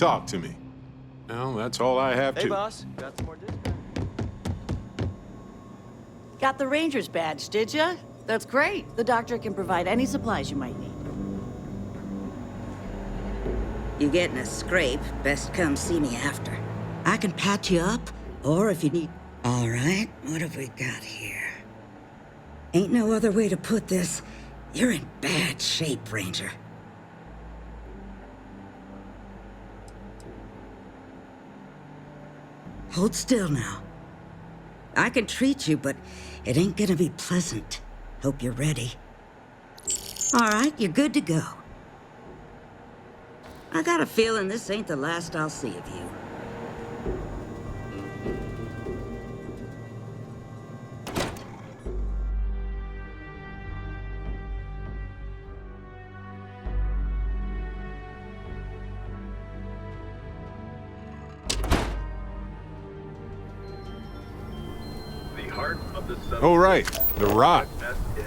Talk to me. Well, that's all I have Hey, to. boss. Got some more discount. Got the Ranger's badge, did ya? That's great. The doctor can provide any supplies you might need. You get in a scrape, best come see me after. I can patch you up, or if you need... All right, what have we got here? Ain't no other way to put this. You're in bad shape, Ranger. Hold still now. I can treat you, but it ain't gonna be pleasant. Hope you're ready. All right, you're good to go. I got a feeling this ain't the last I'll see of you. Oh, right. The Rot.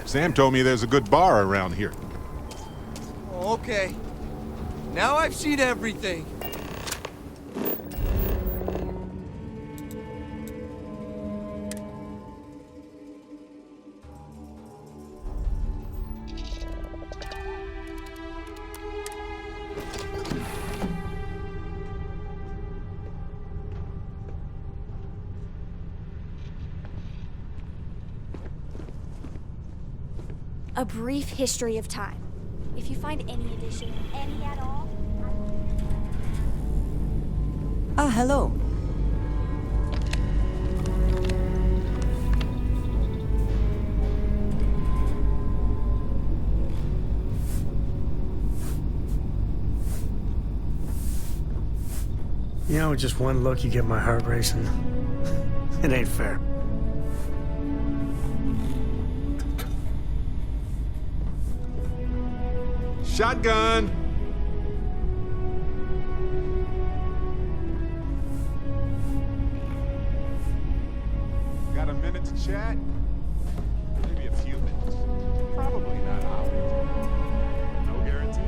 Sam told me there's a good bar around here. Okay. Now I've seen everything. A brief history of time. If you find any addition, any at all... Ah, hello. You know, with just one look, you get my heart racing. It ain't fair. Shotgun! Got a minute to chat? Maybe a few minutes. Probably not hours. No guarantees.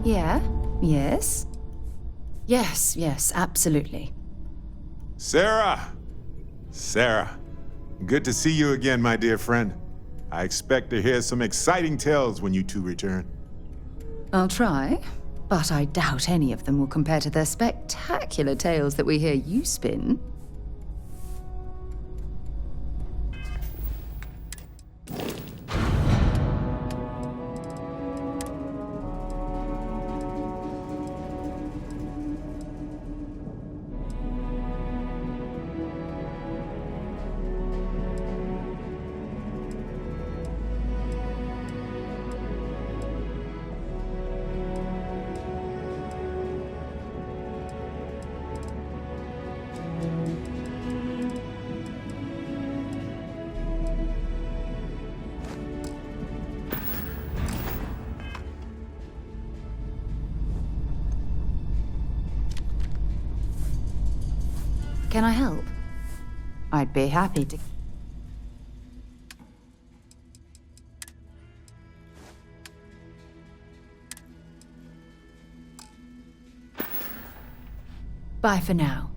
Yeah? Yes? Yes, absolutely. Sarah! Sarah, good to see you again, my dear friend. I expect to hear some exciting tales when you two return. I'll try, but I doubt any of them will compare to the spectacular tales that we hear you spin. Can I help? I'd be happy to. Bye for now.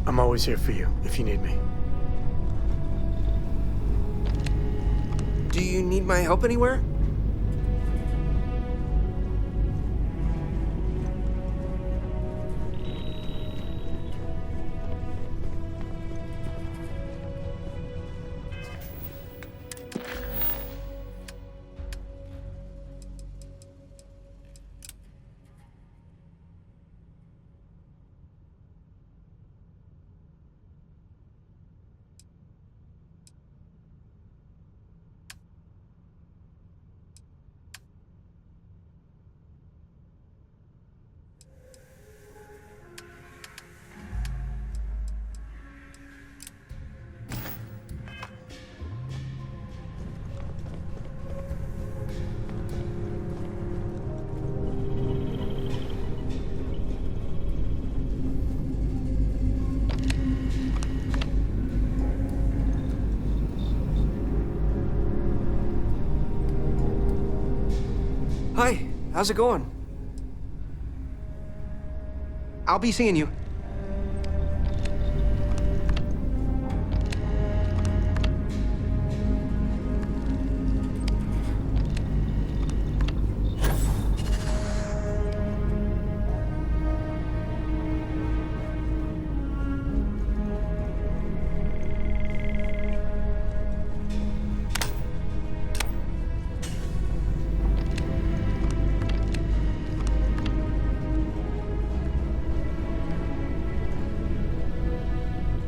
I'm always here for you, if you need me. Do you need my help anywhere? Hi, how's it going? I'll be seeing you.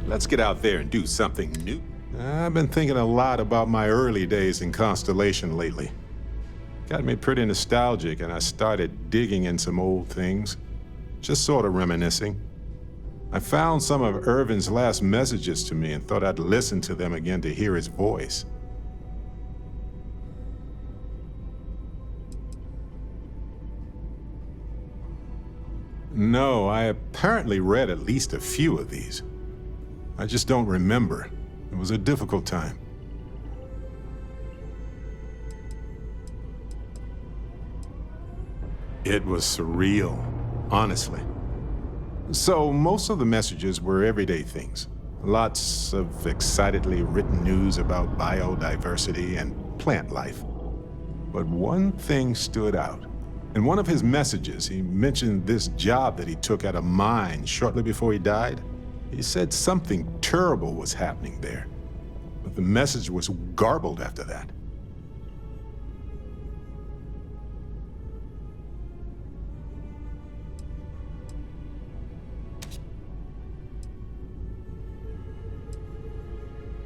Let's get out there and do something new. I've been thinking a lot about my early days in Constellation lately. Got me pretty nostalgic, and I started digging in some old things, just sort of reminiscing. I found some of Irvin's last messages to me and thought I'd listen to them again to hear his voice. No, I apparently read at least a few of these. I just don't remember. It was a difficult time. It was surreal, honestly. So most of the messages were everyday things. Lots of excitedly written news about biodiversity and plant life. But one thing stood out. In one of his messages, he mentioned this job that he took at a mine shortly before he died. He said something terrible was happening there, but the message was garbled after that.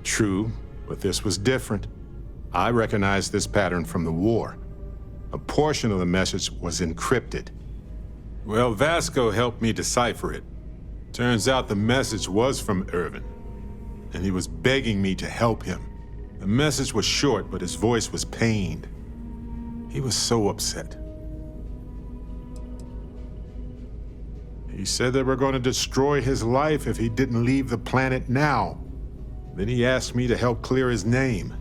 True, but this was different. I recognized this pattern from the war. A portion of the message was encrypted. Well, Vasco helped me decipher it. Turns out the message was from Irvin, and he was begging me to help him. The message was short, but his voice was pained. He was so upset. He said they were going to destroy his life if he didn't leave the planet now. Then he asked me to help clear his name.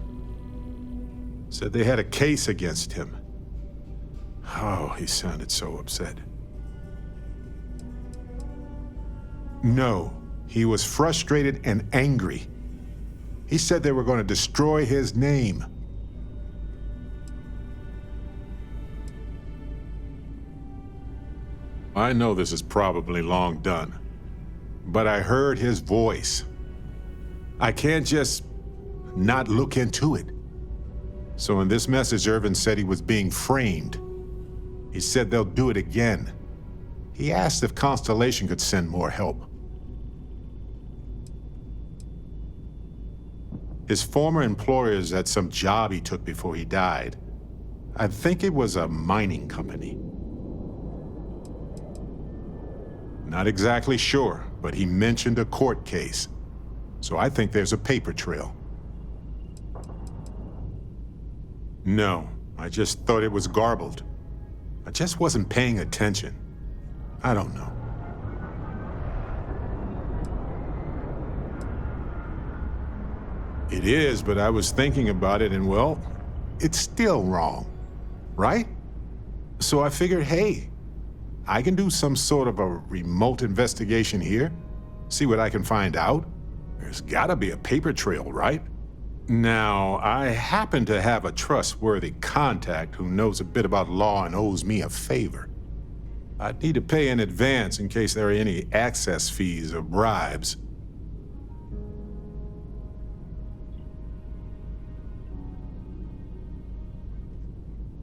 Said they had a case against him. Oh, he sounded so upset. No, he was frustrated and angry. He said they were going to destroy his name. I know this is probably long done, but I heard his voice. I can't just not look into it. So in this message, Irvin said he was being framed. He said they'll do it again. He asked if Constellation could send more help. His former employers had some job he took before he died. I think it was a mining company. Not exactly sure, but he mentioned a court case. So I think there's a paper trail. No, I just thought it was garbled. I just wasn't paying attention. I don't know. It is, but I was thinking about it and, well, it's still wrong, right? So I figured, hey, I can do some sort of a remote investigation here, see what I can find out. There's gotta be a paper trail, right? Now, I happen to have a trustworthy contact who knows a bit about law and owes me a favor. I'd need to pay in advance in case there are any access fees or bribes.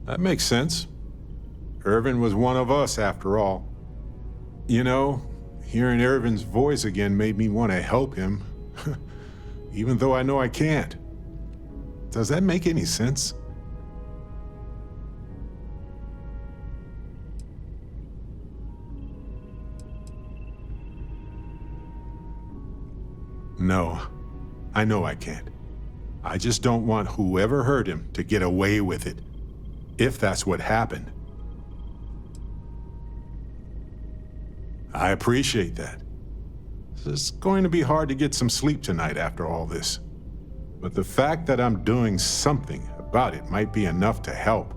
That makes sense. Irvin was one of us, after all. You know, hearing Irvin's voice again made me want to help him, even though I know I can't. Does that make any sense? No, I know I can't. I just don't want whoever hurt him to get away with it, if that's what happened. I appreciate that. It's going to be hard to get some sleep tonight after all this. But the fact that I'm doing something about it might be enough to help.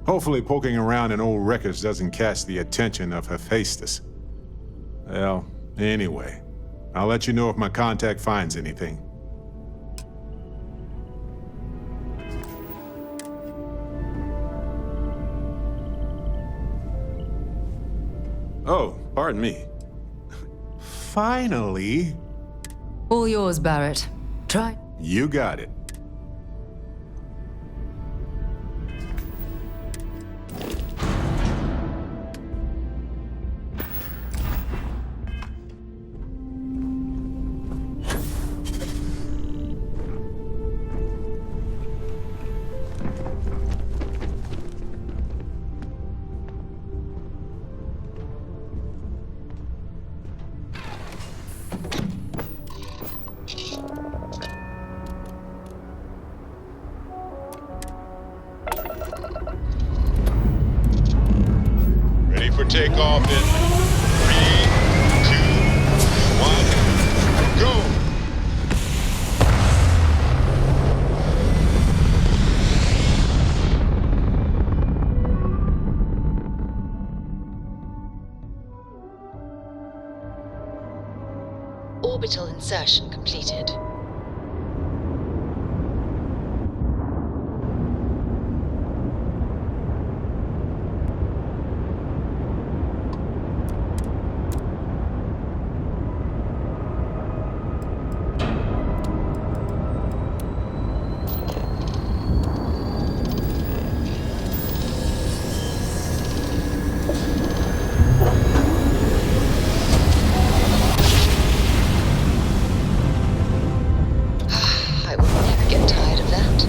Hopefully poking around in old records doesn't catch the attention of Hephaestus. Well, anyway, I'll let you know if my contact finds anything. Oh, pardon me. Finally. All yours, Barrett. Try. You got it. Ready for takeoff in 3, 2, 1, go! Orbital insertion completed. I will never get tired of that.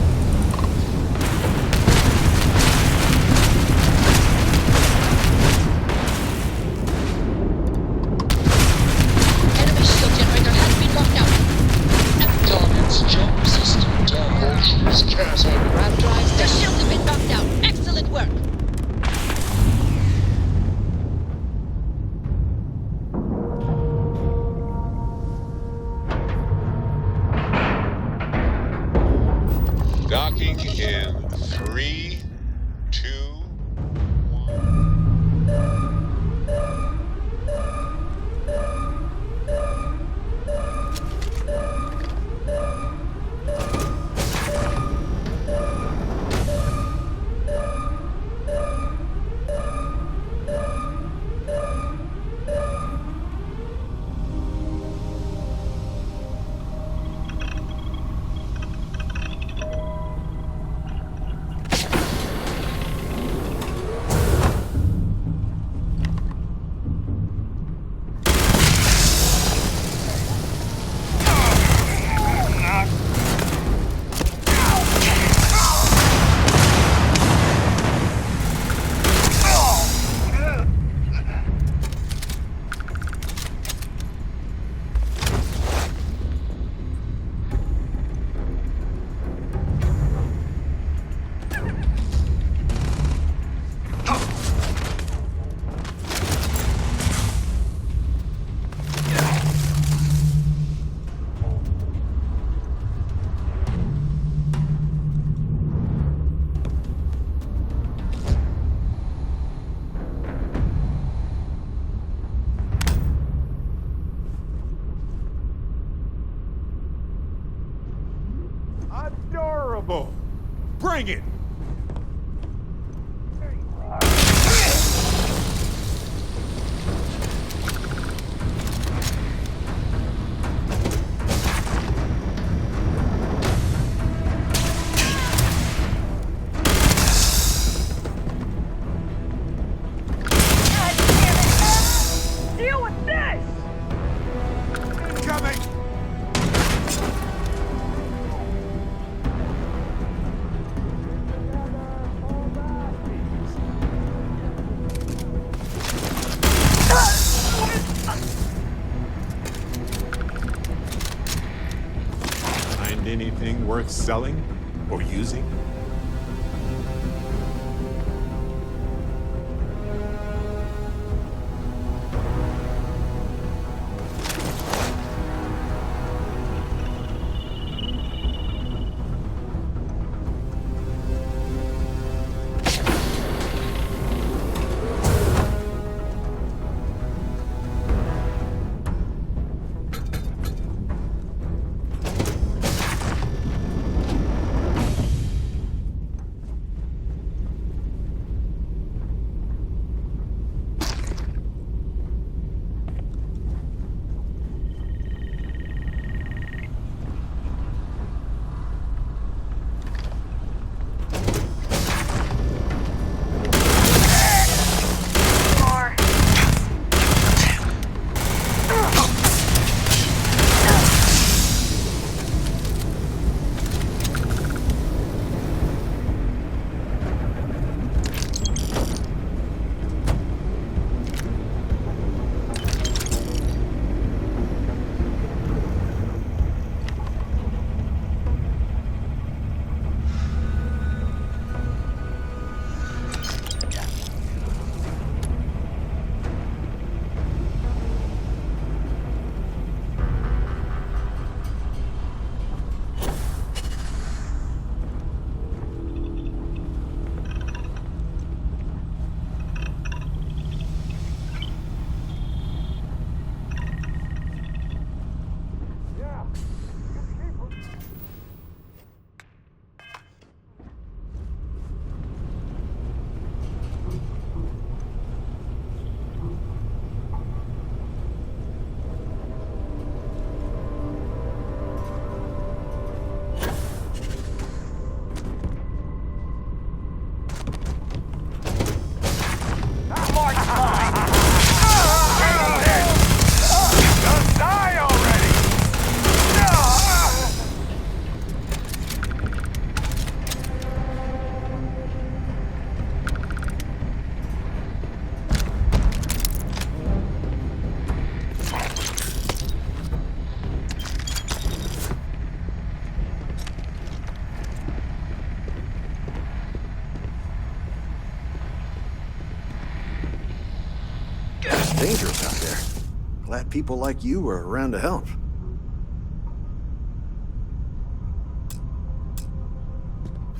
Enemy shield generator has been locked out. Target's jump system down. Use chasm. Grab drives. Their shields have been knocked out. Excellent work. Docking in 3, 2, 1. Adorable! Bring it! Deal with this! Incoming! Find anything worth selling or using? that people like you were around to help.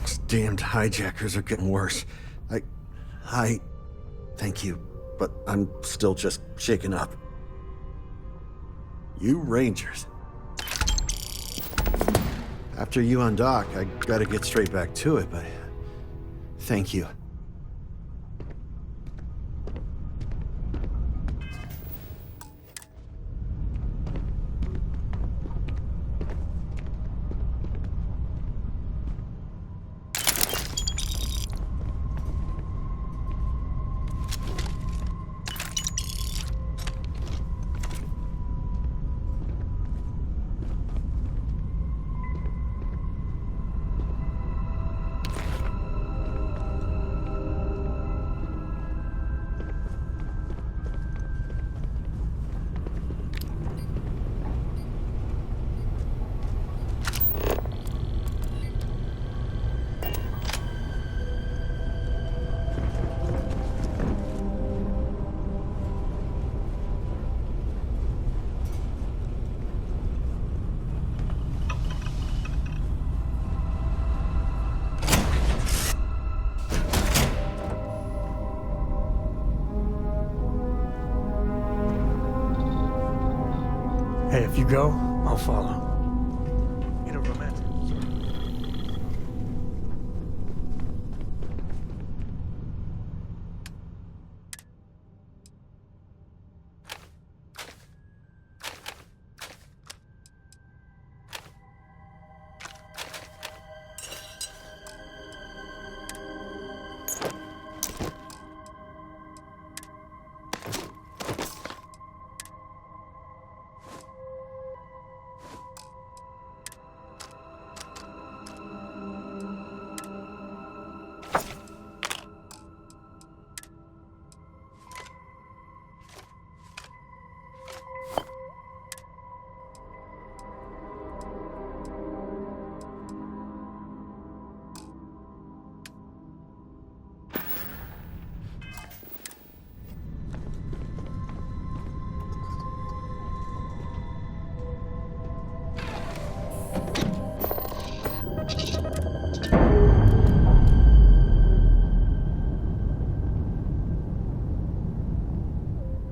These damned hijackers are getting worse. I thank you, but I'm still just shaken up. You Rangers. After you undock, I gotta get straight back to it, but thank you. Hey, if you go, I'll follow. In a romantic sort of way.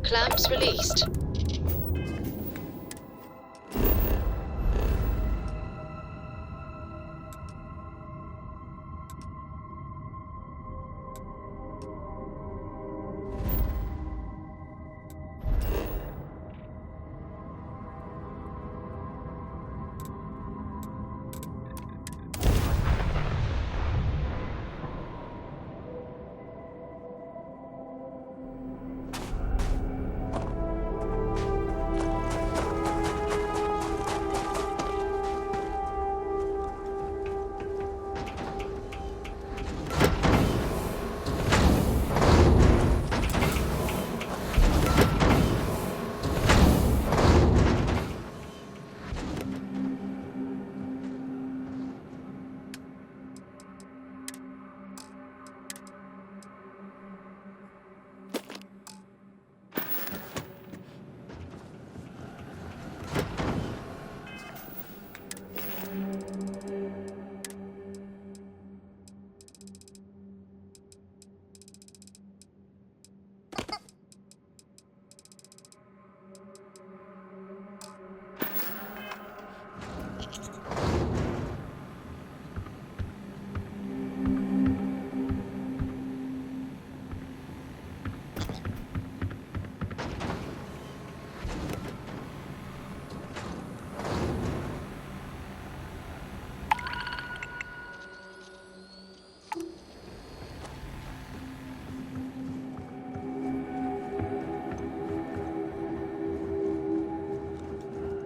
Clamps released.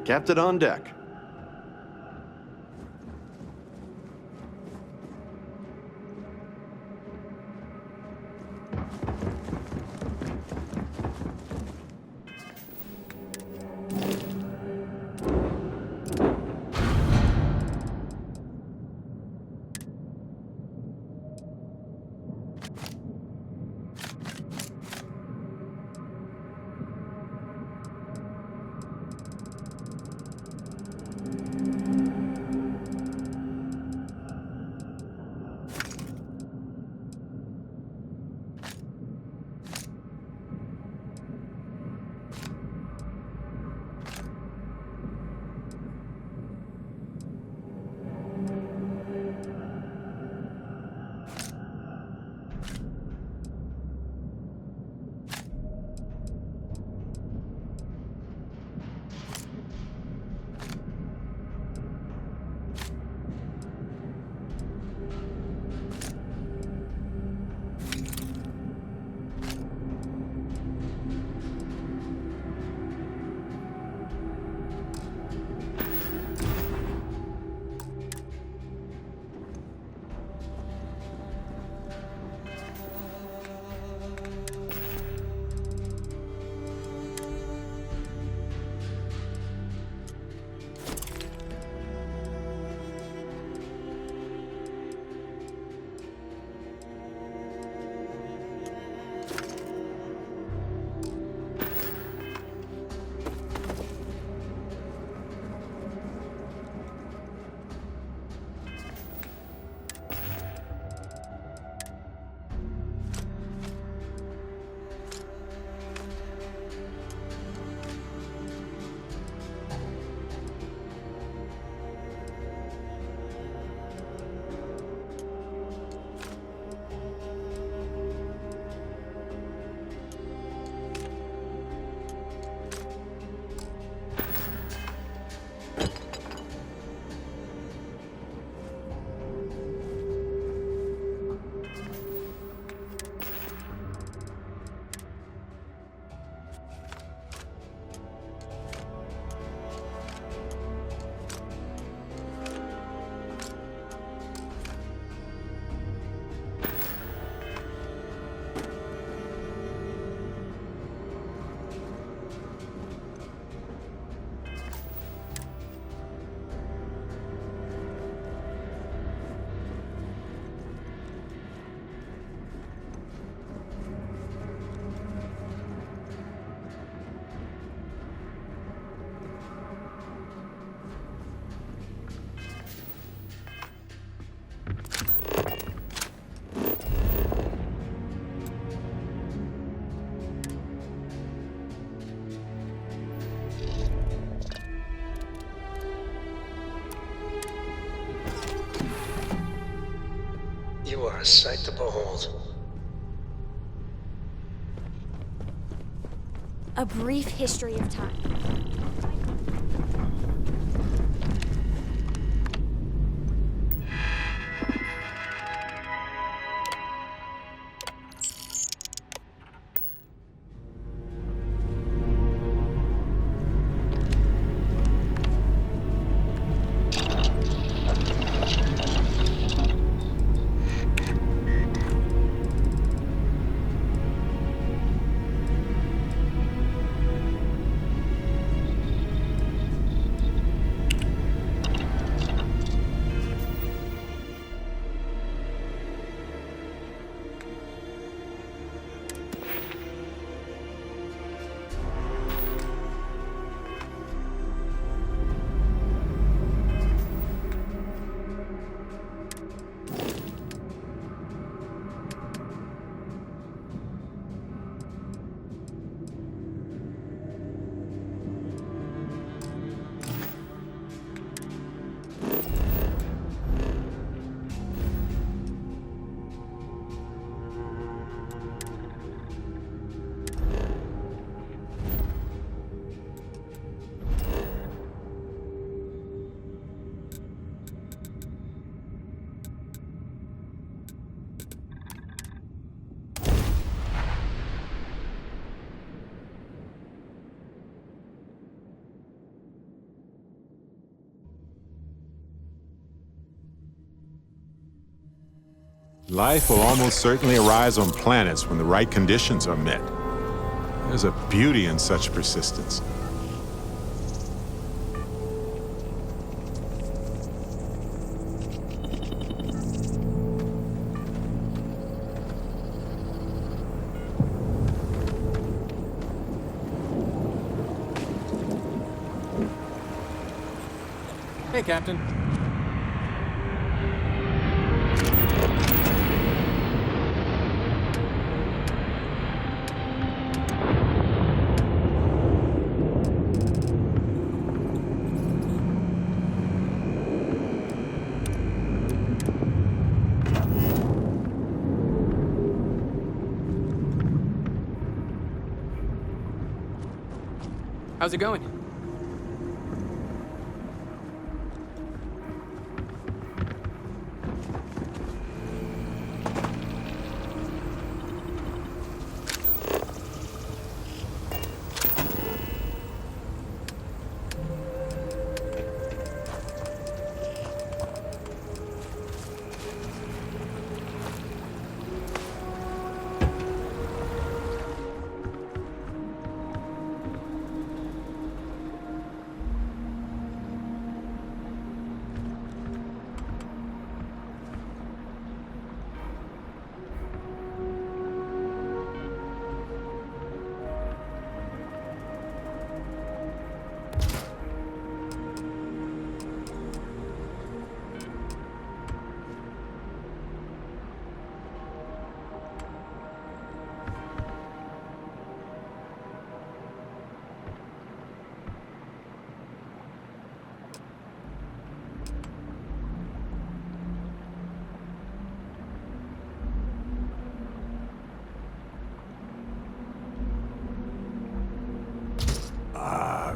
Captain on deck. are a sight to behold. A brief history of time. Life will almost certainly arise on planets when the right conditions are met. There's a beauty in such persistence. Hey, Captain. How's it going?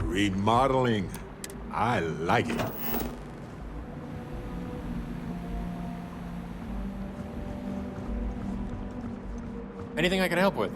Remodeling. I like it. Anything I can help with?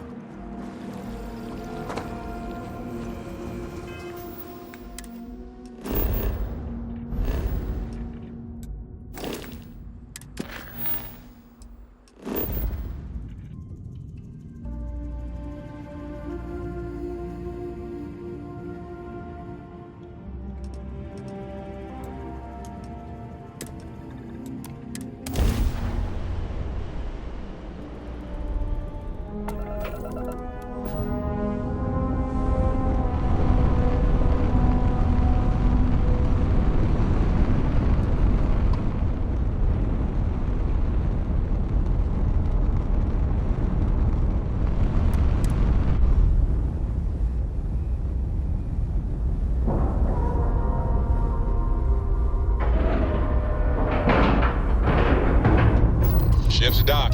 dock.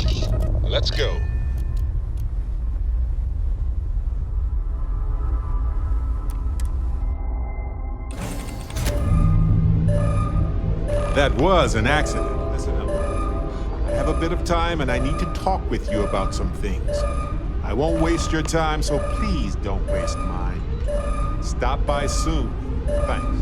Let's go. That was an accident. Listen up. I have a bit of time and I need to talk with you about some things. I won't waste your time, so please don't waste mine. Stop by soon. Thanks.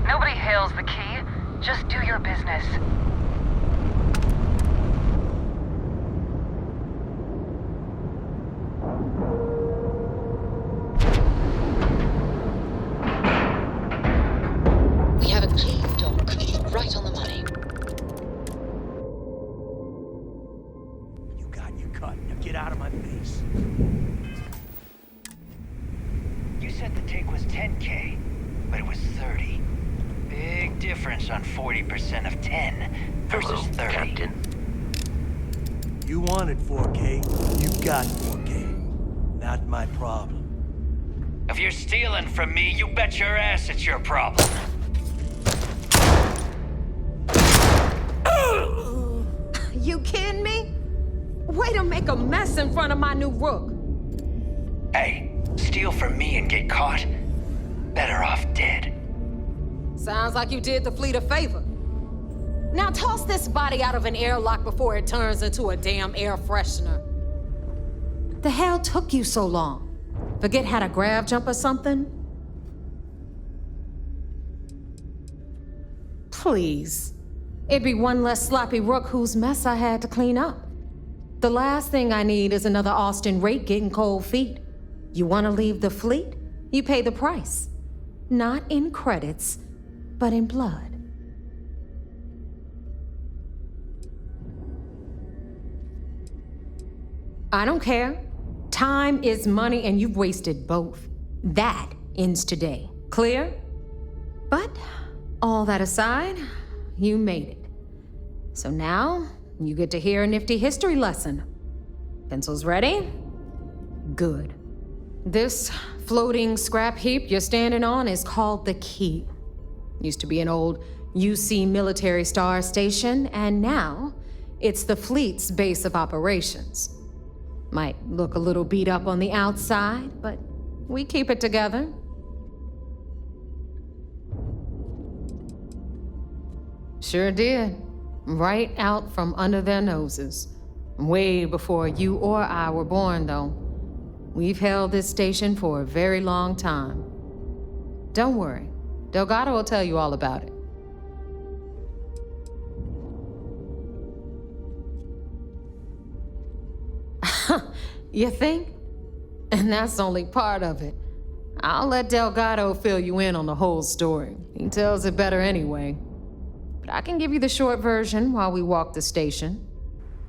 Nobody hails the key. Just do your business. We have a clean dock, right on the money. You got your cut. Now get out of my face. You said the take was 10K, but it was 30. Big difference on 40% of 10 versus 30. Captain. You wanted 4K. You got 4K. Not my problem. If you're stealing from me, you bet your ass it's your problem. You kidding me? Way to make a mess in front of my new rook. Hey, steal from me and get caught. Better off dead. Sounds like you did the fleet a favor. Now toss this body out of an airlock before it turns into a damn air freshener. The hell took you so long? Forget how to grav jump or something? Please. It'd be one less sloppy rook whose mess I had to clean up. The last thing I need is another Austin rake getting cold feet. You want to leave the fleet? You pay the price. Not in credits, but in blood. I don't care. Time is money and you've wasted both. That ends today. Clear? But all that aside, you made it. So now, you get to hear a nifty history lesson. Pencils ready? Good. This floating scrap heap you're standing on is called the Key. Used to be an old UC military star station, and now it's the fleet's base of operations. Might look a little beat up on the outside, but we keep it together. Sure did. Right out from under their noses. Way before you or I were born, though. We've held this station for a very long time. Don't worry. Delgado will tell you all about it. You think? And that's only part of it. I'll let Delgado fill you in on the whole story. He tells it better anyway. But I can give you the short version while we walk the station.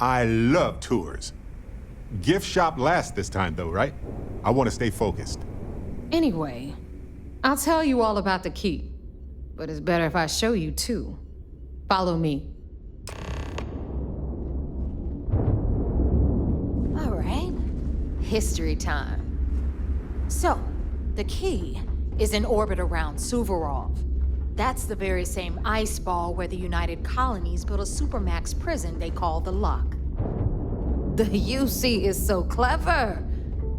I love tours. Gift shop last this time, though, right? I want to stay focused. Anyway, I'll tell you all about the Key. But it's better if I show you, too. Follow me. All right. History time. So, the Key is in orbit around Suvorov. That's the very same ice ball where the United Colonies built a supermax prison they call the Lock. The UC is so clever.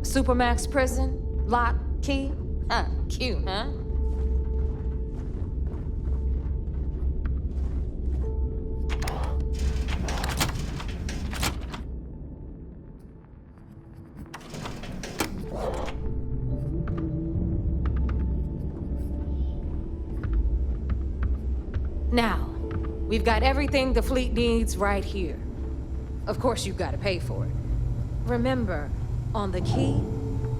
Supermax prison, lock, key. Cute, huh? Now, we've got everything the fleet needs right here. Of course, you've got to pay for it. Remember, on the key,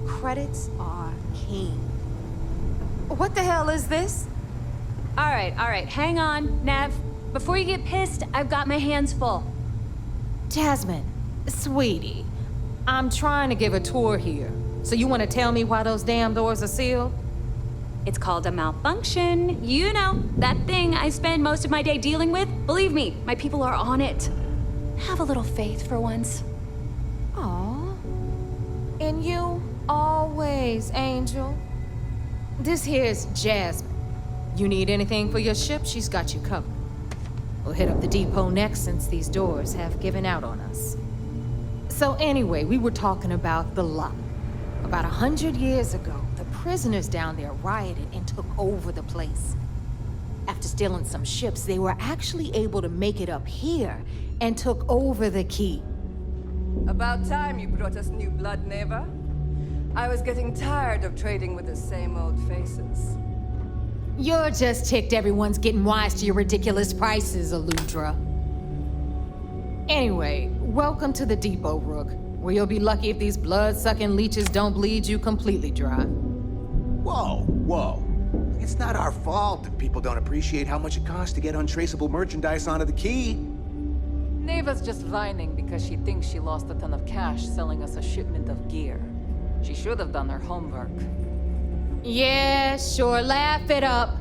credits are king. What the hell is this? All right, hang on, Nev. Before you get pissed, I've got my hands full. Jasmine, sweetie, I'm trying to give a tour here. So you want to tell me why those damn doors are sealed? It's called a malfunction. You know, that thing I spend most of my day dealing with. Believe me, my people are on it. Have a little faith for once. Aw. And you, always, Angel. This here's Jasmine. You need anything for your ship, she's got you covered. We'll hit up the depot next since these doors have given out on us. So anyway, we were talking about the Lock. About 100 years ago, the prisoners down there rioted and took over the place. After stealing some ships, they were actually able to make it up here and took over the key. About time you brought us new blood, Neva. I was getting tired of trading with the same old faces. You're just ticked everyone's getting wise to your ridiculous prices, Aludra. Anyway, welcome to the depot, Rook, where you'll be lucky if these blood-sucking leeches don't bleed you completely dry. Whoa. It's not our fault that people don't appreciate how much it costs to get untraceable merchandise onto the key. Neva's just whining because she thinks she lost a ton of cash selling us a shipment of gear. She should have done her homework. Yeah, sure, laugh it up.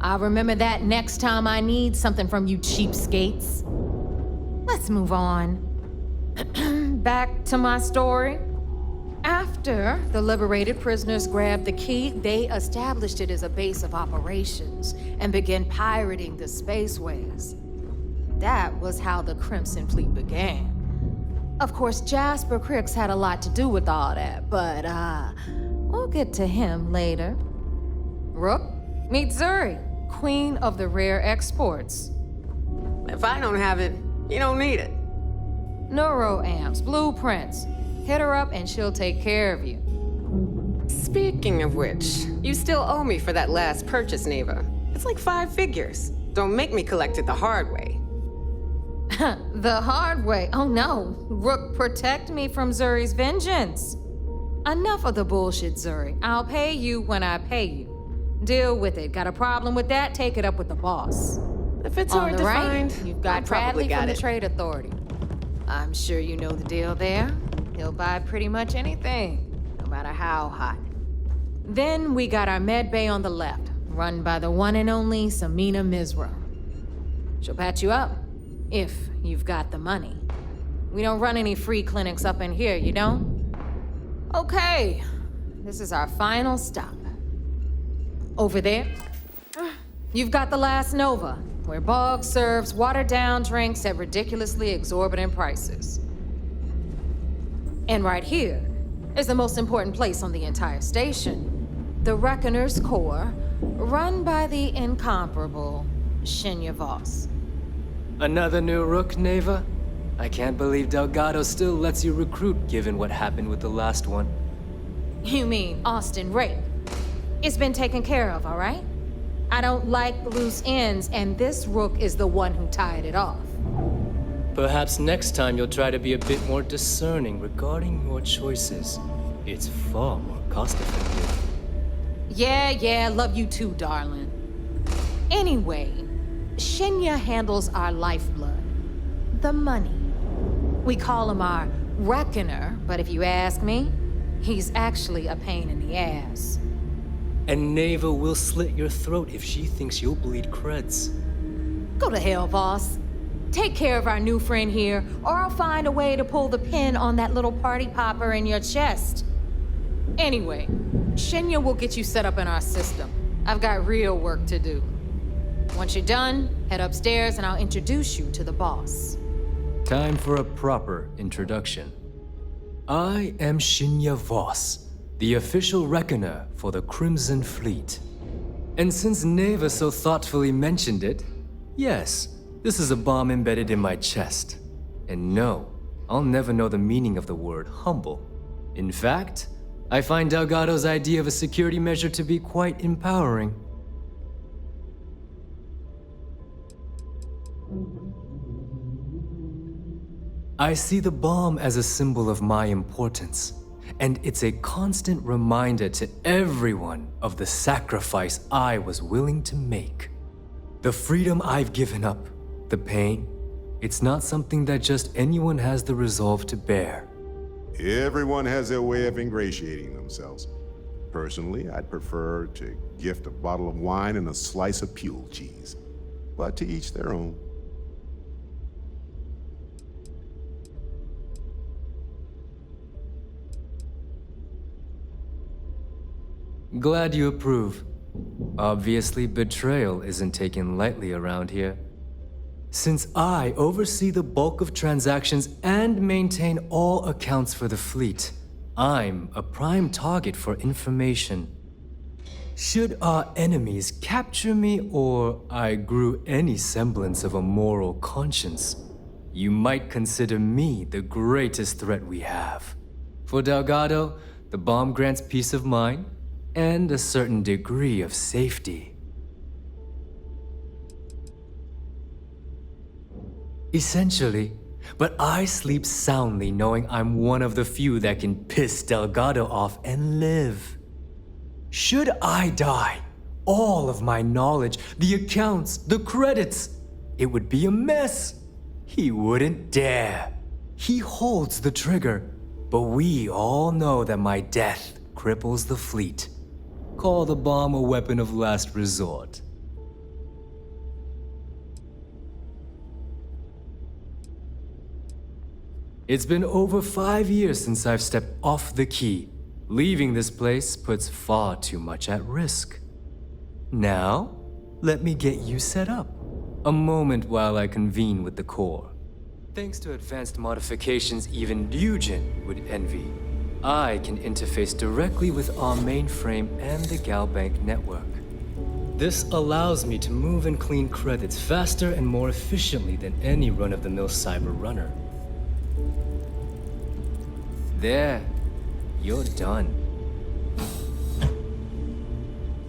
I'll remember that next time I need something from you cheapskates. Let's move on. Back to my story. After the liberated prisoners grabbed the key, they established it as a base of operations and began pirating the spaceways. That was how the Crimson Fleet began. Of course, Jasper Cricks had a lot to do with all that, but we'll get to him later. Rook, meet Zuri, Queen of the Rare Exports. If I don't have it, you don't need it. Neuroamps, blueprints. Hit her up and she'll take care of you. Speaking of which, you still owe me for that last purchase, Neva. It's like 5 figures. Don't make me collect it the hard way. The hard way? Oh no. Rook, protect me from Zuri's vengeance. Enough of the bullshit, Zuri. I'll pay you when I pay you. Deal with it. Got a problem with that? Take it up with the boss. If it's On hard the to right, find, you've got probably Bradley from the it. Trade Authority. I'm sure you know the deal there. He'll buy pretty much anything, no matter how hot. Then we got our med bay on the left, run by the one and only Samina Mizra. She'll patch you up, if you've got the money. We don't run any free clinics up in here, you don't? Okay, this is our final stop. Over there, you've got the Last Nova, where Bog serves watered-down drinks at ridiculously exorbitant prices. And right here is the most important place on the entire station, the Reckoner's Core, run by the incomparable Shinya Voss. Another new Rook, Neva? I can't believe Delgado still lets you recruit given what happened with the last one. You mean Austin Rape? It's been taken care of, all right? I don't like loose ends, and this Rook is the one who tied it off. Perhaps next time you'll try to be a bit more discerning regarding your choices. It's far more cost-effective. Yeah, love you too, darling. Anyway, Shinya handles our lifeblood, the money. We call him our Reckoner, but if you ask me, he's actually a pain in the ass. And Neva will slit your throat if she thinks you'll bleed creds. Go to hell, boss. Take care of our new friend here, or I'll find a way to pull the pin on that little party popper in your chest. Anyway, Shinya will get you set up in our system. I've got real work to do. Once you're done, head upstairs and I'll introduce you to the boss. Time for a proper introduction. I am Shinya Voss, the official reckoner for the Crimson Fleet. And since Neva so thoughtfully mentioned it, yes, this is a bomb embedded in my chest. And no, I'll never know the meaning of the word humble. In fact, I find Delgado's idea of a security measure to be quite empowering. I see the bomb as a symbol of my importance, and it's a constant reminder to everyone of the sacrifice I was willing to make. The freedom I've given up, the pain, it's not something that just anyone has the resolve to bear. Everyone has their way of ingratiating themselves. Personally, I'd prefer to gift a bottle of wine and a slice of Pule cheese. But to each their own. Glad you approve. Obviously, betrayal isn't taken lightly around here. Since I oversee the bulk of transactions and maintain all accounts for the fleet, I'm a prime target for information. Should our enemies capture me or I grew any semblance of a moral conscience, you might consider me the greatest threat we have. For Delgado, the bomb grants peace of mind and a certain degree of safety. Essentially, but I sleep soundly knowing I'm one of the few that can piss Delgado off and live. Should I die, all of my knowledge, the accounts, the credits, it would be a mess. He wouldn't dare. He holds the trigger, but we all know that my death cripples the fleet. Call the bomb a weapon of last resort. It's been over 5 years since I've stepped off the key. Leaving this place puts far too much at risk. Now, let me get you set up. A moment while I convene with the core. Thanks to advanced modifications even Ryujin would envy, I can interface directly with our mainframe and the Galbank network. This allows me to move and clean credits faster and more efficiently than any run-of-the-mill cyber runner. There, you're done.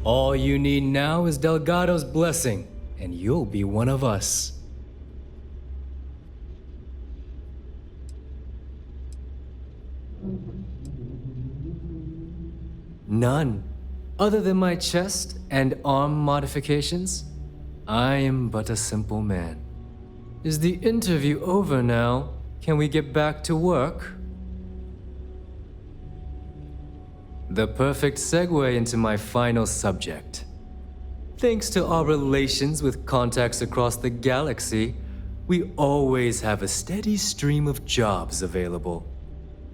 All you need now is Delgado's blessing, and you'll be one of us. None. Other than my chest and arm modifications, I am but a simple man. Is the interview over now? Can we get back to work? The perfect segue into my final subject. Thanks to our relations with contacts across the galaxy, we always have a steady stream of jobs available.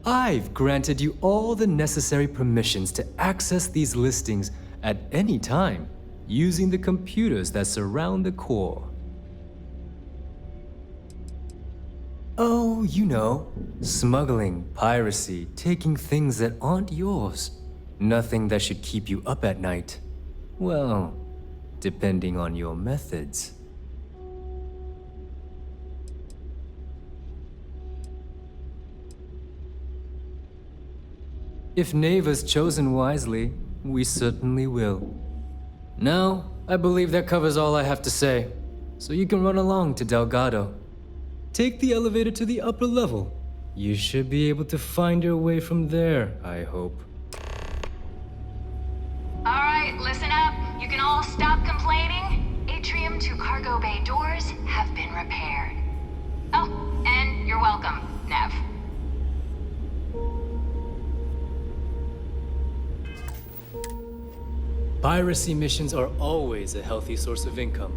I've granted you all the necessary permissions to access these listings at any time, using the computers that surround the core. Oh, you know, smuggling, piracy, taking things that aren't yours. Nothing that should keep you up at night. Well, depending on your methods. If Neva's chosen wisely, we certainly will. Now, I believe that covers all I have to say, so you can run along to Delgado. Take the elevator to the upper level. You should be able to find your way from there, I hope. Alright, listen up. You can all stop complaining. Atrium to cargo bay doors have been repaired. Oh, and you're welcome, Nev. Piracy missions are always a healthy source of income.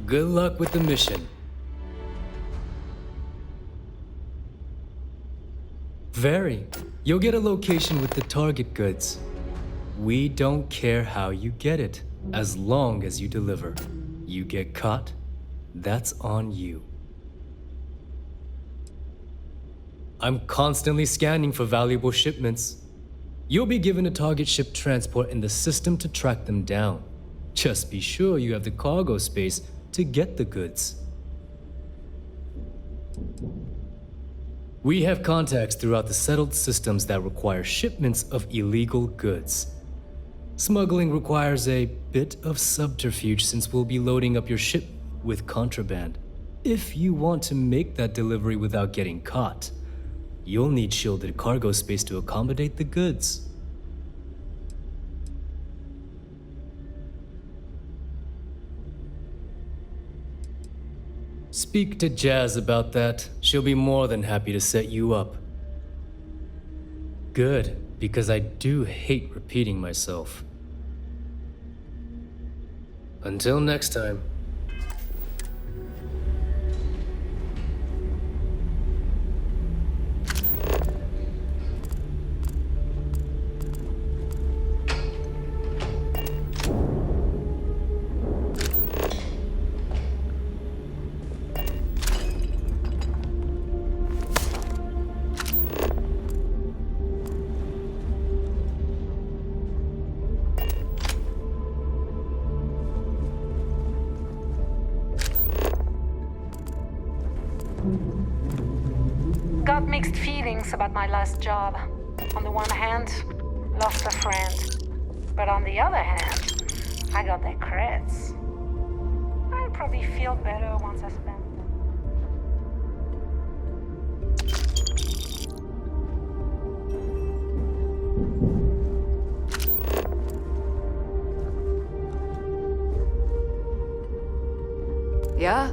Good luck with the mission. Very. You'll get a location with the target goods. We don't care how you get it, as long as you deliver. You get caught, that's on you. I'm constantly scanning for valuable shipments. You'll be given a target ship transport in the system to track them down. Just be sure you have the cargo space to get the goods. We have contacts throughout the settled systems that require shipments of illegal goods. Smuggling requires a bit of subterfuge since we'll be loading up your ship with contraband. If you want to make that delivery without getting caught, you'll need shielded cargo space to accommodate the goods. Speak to Jazz about that. She'll be more than happy to set you up. Good, because I do hate repeating myself. Until next time. Got mixed feelings about my last job. On the one hand, lost a friend. But on the other hand, I got the creds. I'll probably feel better once I spend them. Yeah?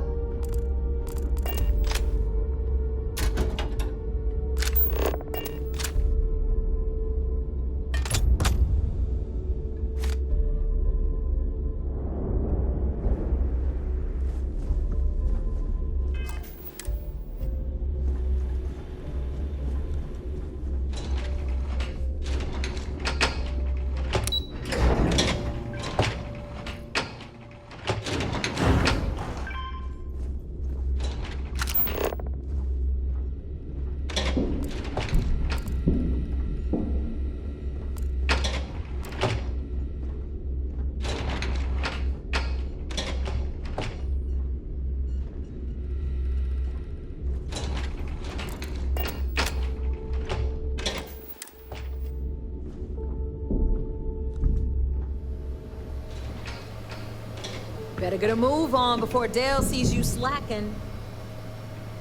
Better get a move on before Dale sees you slacking.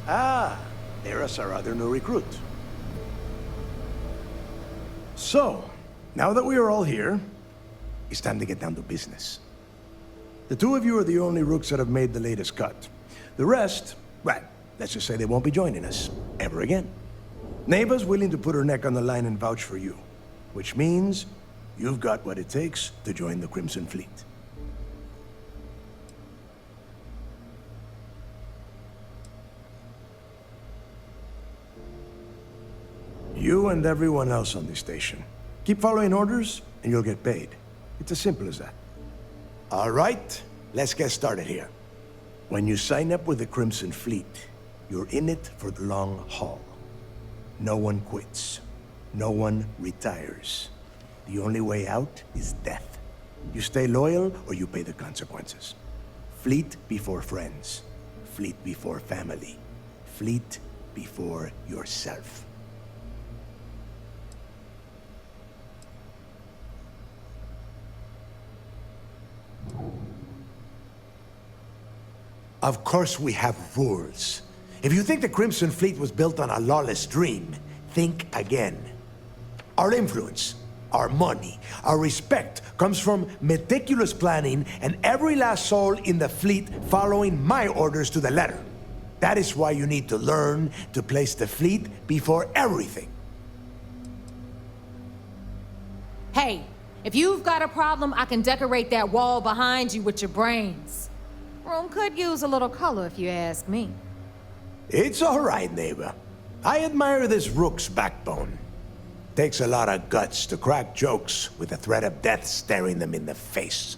Ah, there's our other new recruit. So, now that we are all here, it's time to get down to business. The two of you are the only rooks that have made the latest cut. The rest, well, let's just say they won't be joining us ever again. Neva's willing to put her neck on the line and vouch for you, which means you've got what it takes to join the Crimson Fleet. You and everyone else on this station. Keep following orders, and you'll get paid. It's as simple as that. All right, let's get started here. When you sign up with the Crimson Fleet, you're in it for the long haul. No one quits. No one retires. The only way out is death. You stay loyal, or you pay the consequences. Fleet before friends. Fleet before family. Fleet before yourself. Of course we have rules. If you think the Crimson Fleet was built on a lawless dream, think again. Our influence, our money, our respect comes from meticulous planning and every last soul in the fleet following my orders to the letter. That is why you need to learn to place the fleet before everything. Hey, if you've got a problem, I can decorate that wall behind you with your brains. Room could use a little color if you ask me. It's all right, neighbor. I admire this rook's backbone. Takes a lot of guts to crack jokes with the threat of death staring them in the face.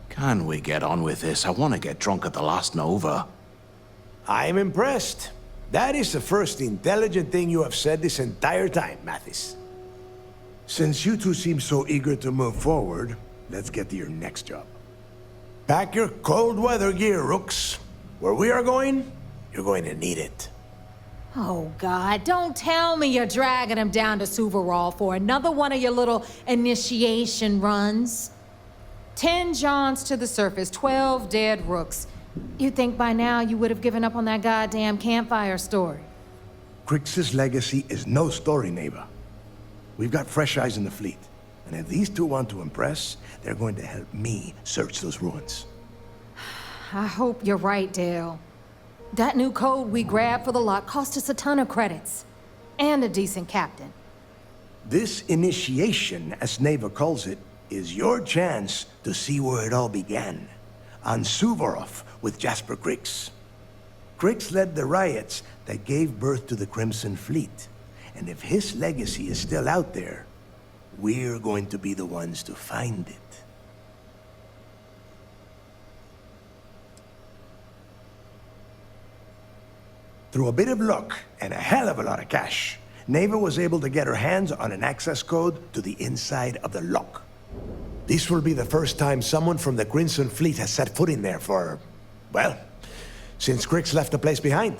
Can we get on with this? I want to get drunk at the last Nova. I'm impressed. That is the first intelligent thing you have said this entire time, Mathis. Since you two seem so eager to move forward, let's get to your next job. Pack your cold weather gear, rooks. Where we are going, you're going to need it. Oh, God, don't tell me you're dragging him down to Suvarol for another one of your little initiation runs. 10 Johns to the surface, 12 dead rooks. You'd think by now you would have given up on that goddamn campfire story. Crix's legacy is no story, neighbor. We've got fresh eyes in the fleet. And if these two want to impress, they're going to help me search those ruins. I hope you're right, Dale. That new code we grabbed for the lock cost us a ton of credits. And a decent captain. This initiation, as Neva calls it, is your chance to see where it all began. On Suvorov with Jasper Crix. Crix led the riots that gave birth to the Crimson Fleet. And if his legacy is still out there, we're going to be the ones to find it. Through a bit of luck and a hell of a lot of cash, Neva was able to get her hands on an access code to the inside of the lock. This will be the first time someone from the Crimson Fleet has set foot in there for, well, since Crix left the place behind.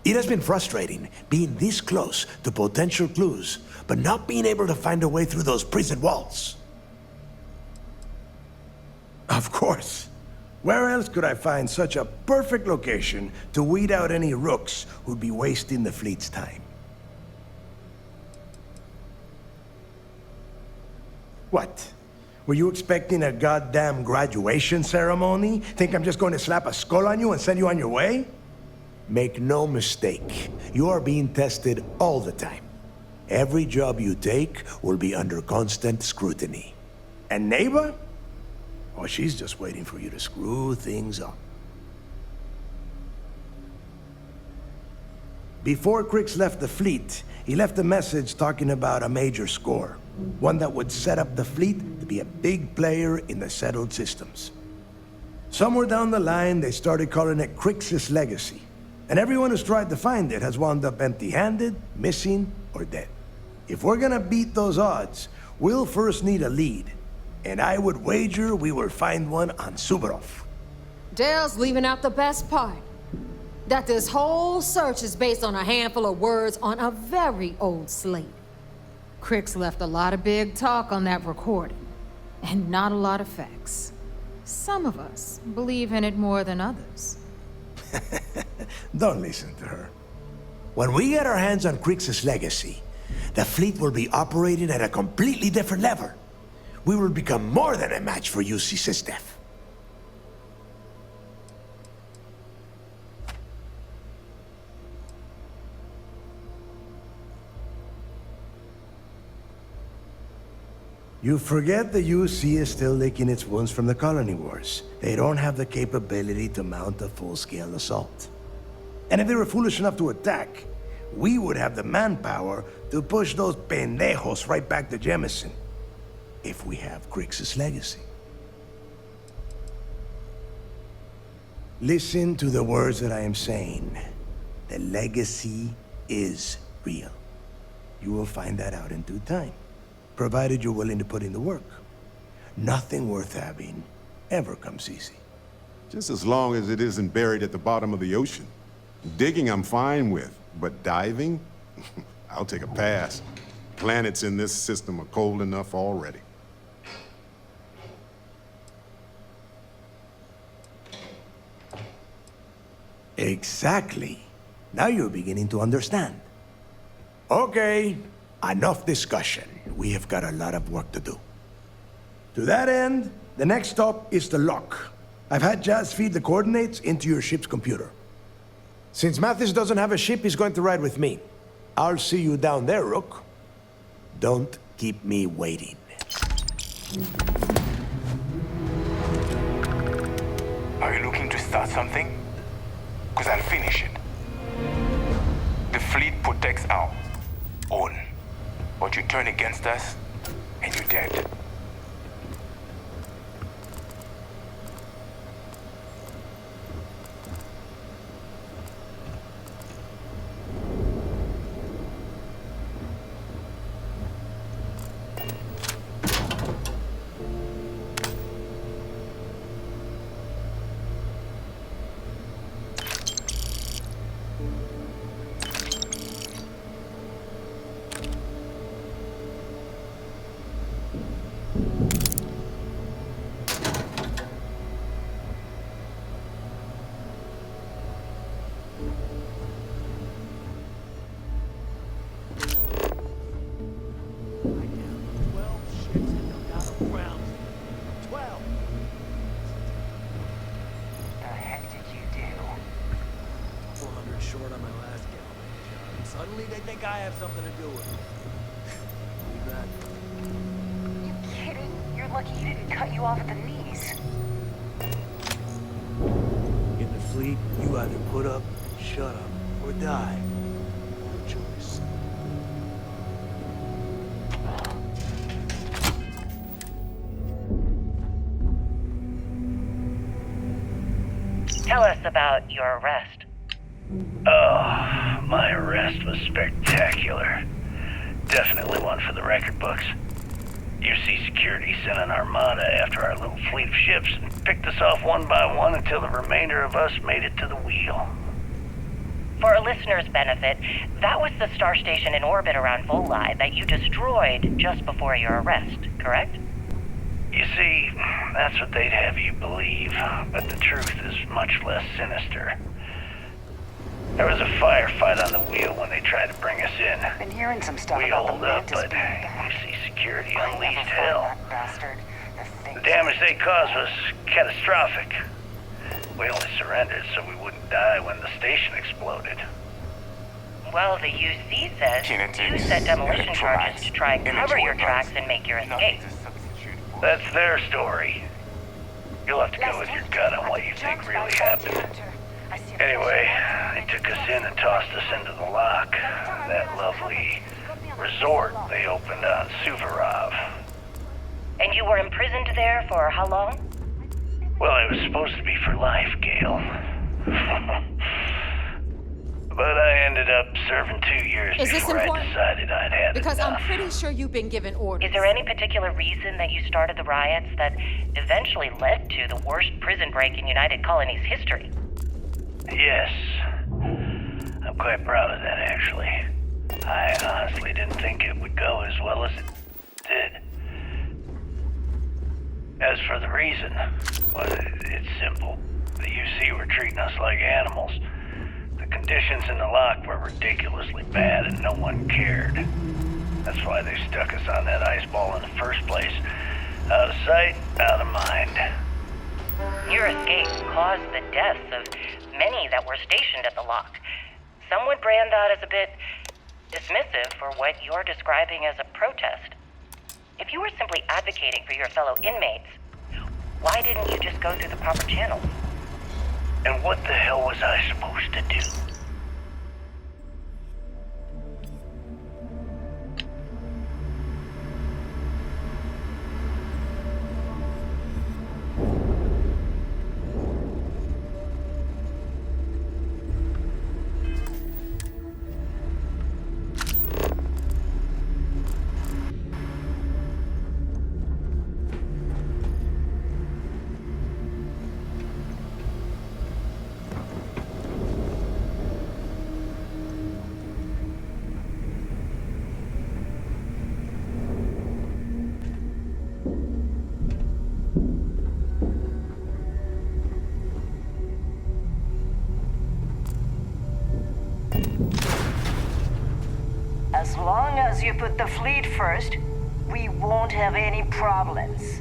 It has been frustrating being this close to potential clues, but not being able to find a way through those prison walls. Of course. Where else could I find such a perfect location to weed out any rooks who'd be wasting the fleet's time? What? Were you expecting a goddamn graduation ceremony? Think I'm just going to slap a skull on you and send you on your way? Make no mistake, you are being tested all the time. Every job you take will be under constant scrutiny. And neighbor? Oh, she's just waiting for you to screw things up. Before Crix left the fleet, he left a message talking about a major score. One that would set up the fleet to be a big player in the settled systems. Somewhere down the line, they started calling it Crix's legacy. And everyone who's tried to find it has wound up empty-handed, missing, or dead. If we're gonna beat those odds, we'll first need a lead. And I would wager we will find one on Suvorov. Dale's leaving out the best part. That this whole search is based on a handful of words on a very old slate. Crix left a lot of big talk on that recording, and not a lot of facts. Some of us believe in it more than others. Don't listen to her. When we get our hands on Crix's legacy, the fleet will be operating at a completely different level. We will become more than a match for UC Systef. You forget the UC is still licking its wounds from the colony wars. They don't have the capability to mount a full-scale assault. And if they were foolish enough to attack, we would have the manpower to push those pendejos right back to Jemison. If we have Crix's legacy. Listen to the words that I am saying. The legacy is real. You will find that out in due time, provided you're willing to put in the work. Nothing worth having ever comes easy. Just as long as it isn't buried at the bottom of the ocean. Digging I'm fine with, but diving? I'll take a pass. Planets in this system are cold enough already. Exactly. Now you're beginning to understand. Okay, enough discussion. We have got a lot of work to do. To that end, the next stop is the lock. I've had Jazz feed the coordinates into your ship's computer. Since Mathis doesn't have a ship, he's going to ride with me. I'll see you down there, Rook. Don't keep me waiting. Are you looking to start something? Because I'll finish it. The fleet protects our own. But you turn against us, and you're dead. Short on my last gallery job. Suddenly they think I have something to do with it. You bet. You kidding? You're lucky he didn't cut you off at the knees. In the fleet, you either put up, shut up, or die. No choice. Tell us about your arrest. Oh, my arrest was spectacular. Definitely one for the record books. UC Security sent an armada after our little fleet of ships and picked us off one by one until the remainder of us made it to the wheel. For a listener's benefit, that was the star station in orbit around Voli that you destroyed just before your arrest, correct? You see, that's what they'd have you believe, but the truth is much less sinister. There was a firefight on the wheel when they tried to bring us in. Been hearing some stuff We about holed the up, Mantis but being back. UC Security I unleashed never hell. found that bastard. The damage they caused was catastrophic. We only surrendered so we wouldn't die when the station exploded. Well, the UC says you set demolition charges to try and cover your tracks and make your escape. That's their story. You'll have to go with your gut on what you think really happened. Anyway, they took us in and tossed us into the lock. That lovely resort they opened on Suvorov. And you were imprisoned there for how long? Well, it was supposed to be for life, Gale. But I ended up serving 2 years Is this before I important? decided I'd had Because enough. I'm pretty sure you've been given orders. Is there any particular reason that you started the riots that eventually led to the worst prison break in United Colonies history? Yes. I'm quite proud of that, actually. I honestly didn't think it would go as well as it did. As for the reason, well, it's simple. The UC were treating us like animals. The conditions in the lock were ridiculously bad and no one cared. That's why they stuck us on that ice ball in the first place. Out of sight, out of mind. Your escape caused the deaths of many that were stationed at the lock. Some would brand that as a bit dismissive for what you're describing as a protest. If you were simply advocating for your fellow inmates, why didn't you just go through the proper channels? And what the hell was I supposed to do? As long as you put the fleet first, we won't have any problems.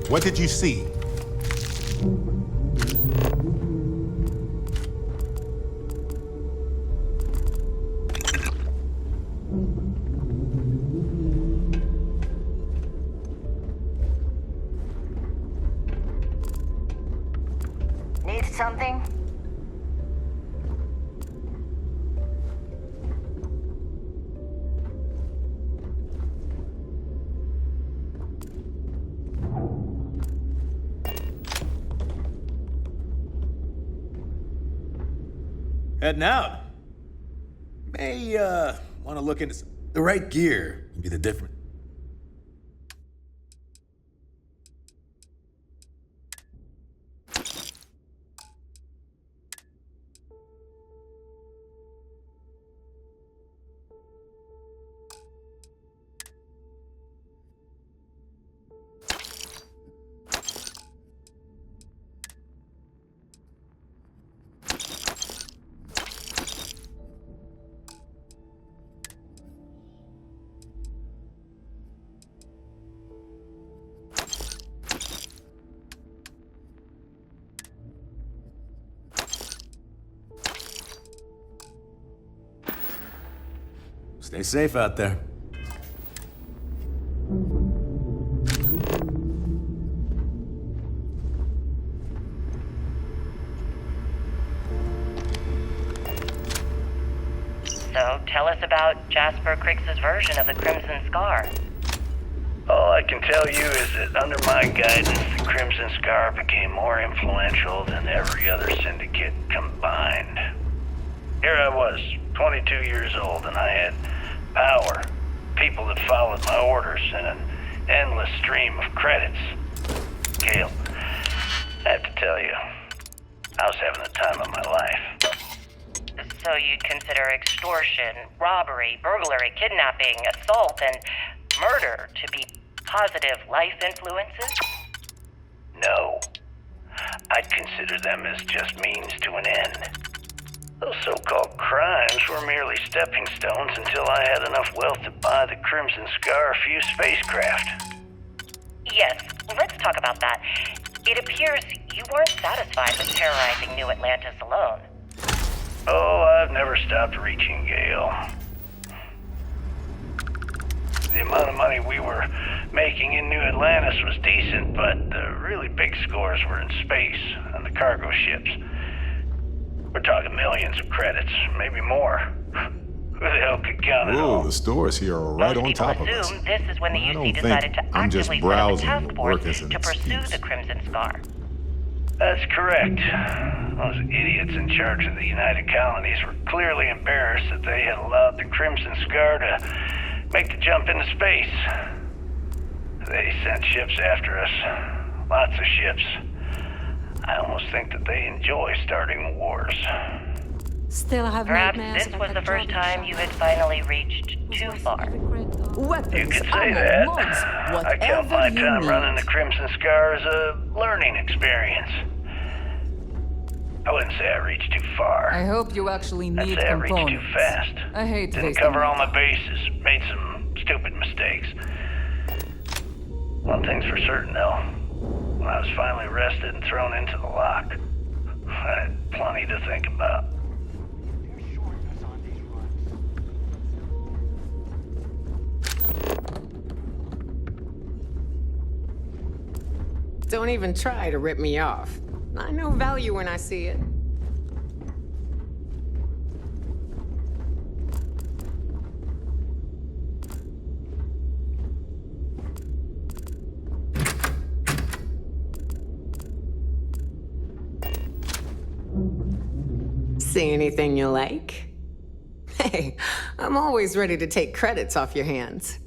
What did you see? Need something? Heading out. May, want to look into the right gear would be the difference. Stay safe out there. So tell us about Jasper Crick's version of the Crimson Scar. All I can tell you is that under my guidance, the Crimson Scar became more influential than every other syndicate combined. Here I was, 22 years old, and I had power, people that followed my orders, and an endless stream of credits. Gale, I have to tell you, I was having the time of my life. So you'd consider extortion, robbery, burglary, kidnapping, assault, and murder to be positive life influences? No. I'd consider them as just means to an end. Those so-called crimes were merely stepping stones until I had enough wealth to buy the Crimson Scar a few spacecraft. Yes, let's talk about that. It appears you weren't satisfied with terrorizing New Atlantis alone. Oh, I've never stopped reaching, Gale. The amount of money we were making in New Atlantis was decent, but the really big scores were in space, on the cargo ships. We're talking millions of credits, maybe more. Who the hell could count it all? Whoa, the stores here are right on top of us. Assume this is when the I UC don't decided think to I'm just actively set up a browsing task will force work as an to pursue excuse. the Crimson Scar. That's correct. Those idiots in charge of the United Colonies were clearly embarrassed that they had allowed the Crimson Scar to make the jump into space. They sent ships after us. Lots of ships. I almost think that they enjoy starting wars. Still have Perhaps nightmares this about was the that first dragon time you had finally reached too far. You could say that. I count my time running the Crimson Scar as a learning experience. I wouldn't say I reached too far. I hope you actually I'd need say I reached components. too fast. I hate Didn't wasting cover my all my bases. Made some stupid mistakes. One thing's for certain, though. When I was finally arrested and thrown into the lock, I had plenty to think about. Don't even try to rip me off. I know value when I see it. See anything you like? Hey, I'm always ready to take credits off your hands.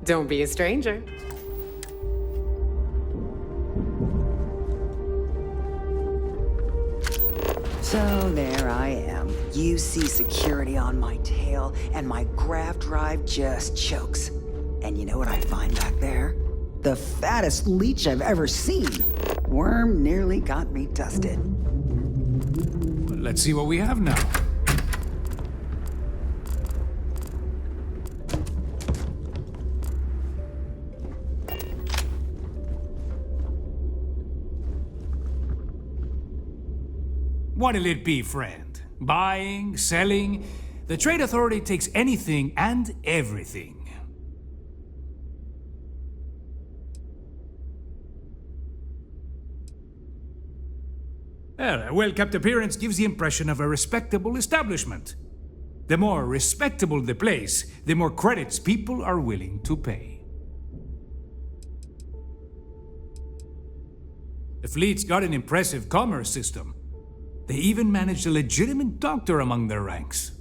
Don't be a stranger. So there I am. UC security on my tail, and my grav drive just chokes. And you know what I find back there? The fattest leech I've ever seen. Worm nearly got me dusted. Let's see what we have now. What'll it be, friend? Buying, selling? The Trade Authority takes anything and everything. A well-kept appearance gives the impression of a respectable establishment. The more respectable the place, the more credits people are willing to pay. The fleet's got an impressive commerce system. They even managed a legitimate doctor among their ranks.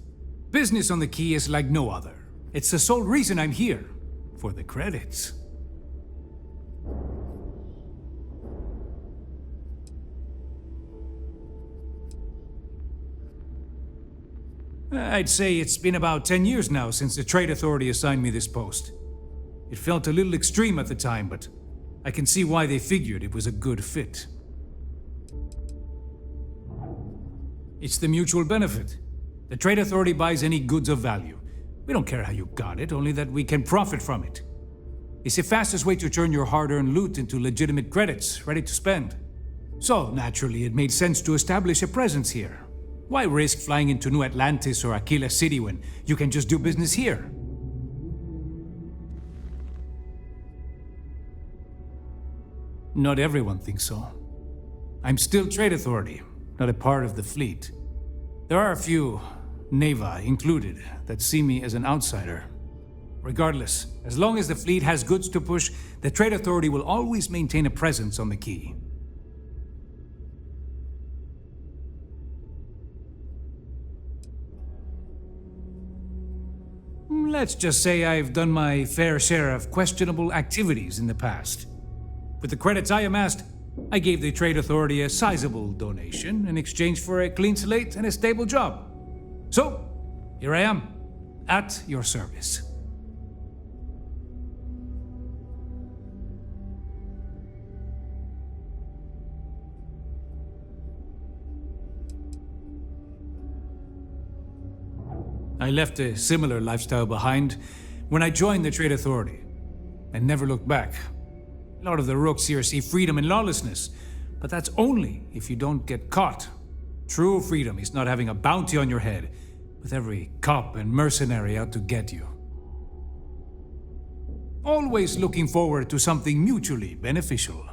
Business on the Key is like no other. It's the sole reason I'm here, for the credits. I'd say it's been about 10 years now since the Trade Authority assigned me this post. It felt a little extreme at the time, but I can see why they figured it was a good fit. It's the mutual benefit. The Trade Authority buys any goods of value. We don't care how you got it, only that we can profit from it. It's the fastest way to turn your hard-earned loot into legitimate credits, ready to spend. So, naturally, it made sense to establish a presence here. Why risk flying into New Atlantis or Aquila City when you can just do business here? Not everyone thinks so. I'm still Trade Authority, not a part of the fleet. There are a few, Neva included, that see me as an outsider. Regardless, as long as the fleet has goods to push, the Trade Authority will always maintain a presence on the Key. Let's just say I've done my fair share of questionable activities in the past. With the credits I amassed, I gave the Trade Authority a sizable donation in exchange for a clean slate and a stable job. So, here I am, at your service. I left a similar lifestyle behind when I joined the Trade Authority, and never looked back. A lot of the rooks here see freedom in lawlessness, but that's only if you don't get caught. True freedom is not having a bounty on your head, with every cop and mercenary out to get you. Always looking forward to something mutually beneficial.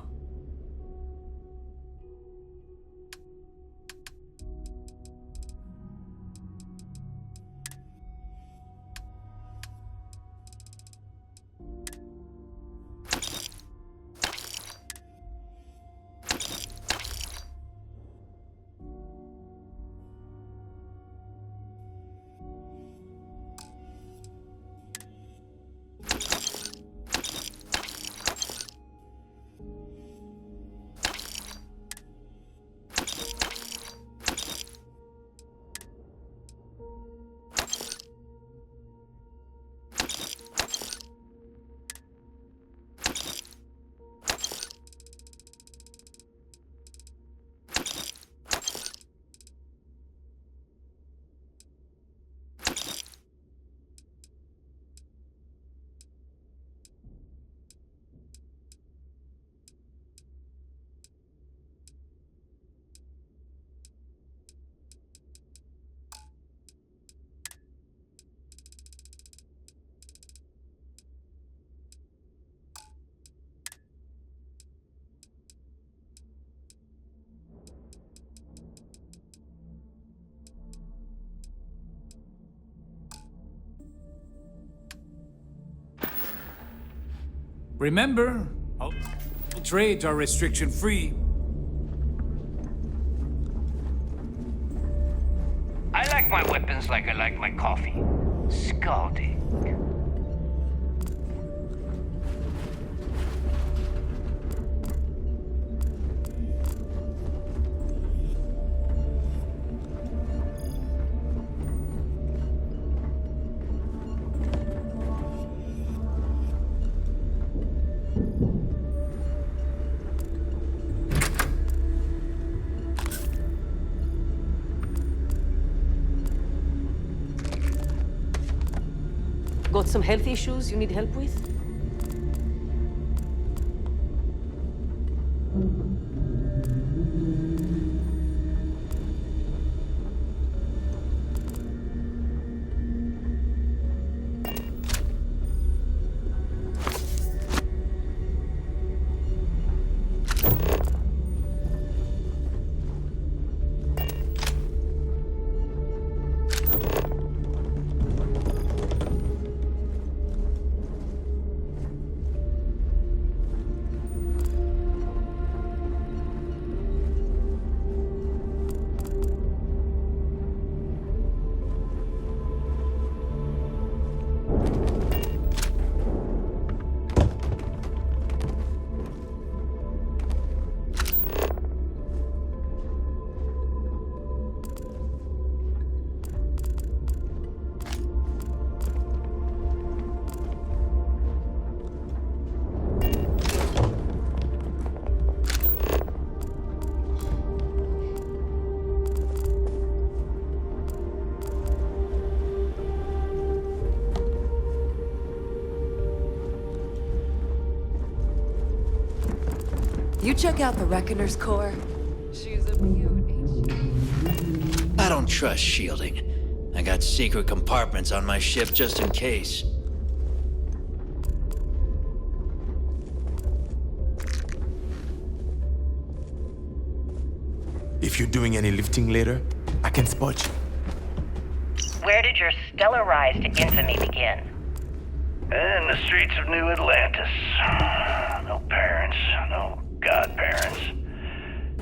Remember, all trades are restriction-free. I like my weapons like I like my coffee. Scalding. Got some health issues you need help with? You check out the Reckoner's core. She's a beaut, ain't she? I don't trust shielding. I got secret compartments on my ship just in case. If you're doing any lifting later, I can spot you. Where did your stellar rise to infamy begin? In the streets of New Atlantis. No parents, no godparents.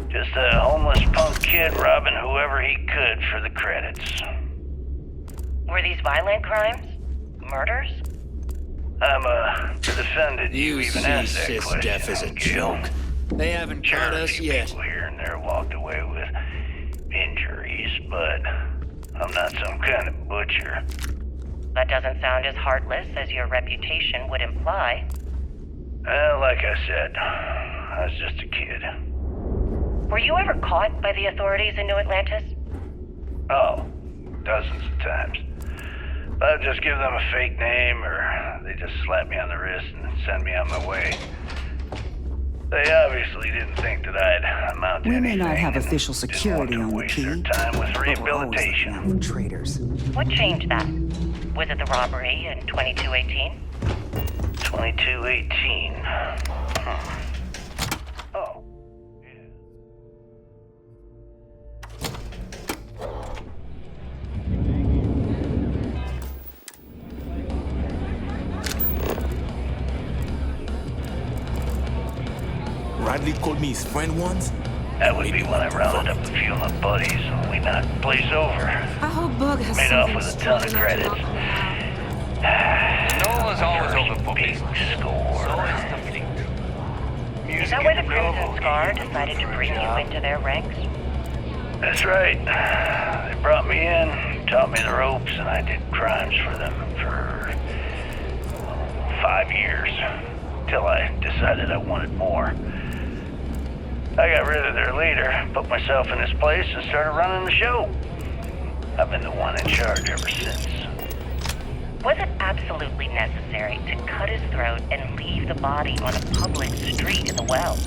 Just a homeless punk kid robbing whoever he could for the credits. Were these violent crimes? Murders? I'm the defendant. You even see asked that question. Death as a Gil. joke. They haven't caught us yet. People here and there walked away with injuries, but I'm not some kind of butcher. That doesn't sound as heartless as your reputation would imply. Well, like I said, I was just a kid. Were you ever caught by the authorities in New Atlantis? Oh, dozens of times. I'd just give them a fake name, or they just slap me on the wrist and send me on my way. They obviously didn't think that I'd amount to We anything. may not have official security on the key, Time with but we're always rehabilitation. looking out for traitors. What changed that? Was it the robbery in 2218? 2218. Oh. Radley called me his friend once. That would be when I rounded up a few of my buddies and we knocked the place over. I hope Bug has Made off with a ton of something credits. Noah's always over for Big business. score. So is the fleet. Is that why the Crimson Scar decided to bring you into their ranks? That's right. They brought me in, taught me the ropes, and I did crimes for them for 5 years. Till I decided I wanted more. I got rid of their leader, put myself in his place, and started running the show. I've been the one in charge ever since. Was it absolutely necessary to cut his throat and leave the body on a public street in the well?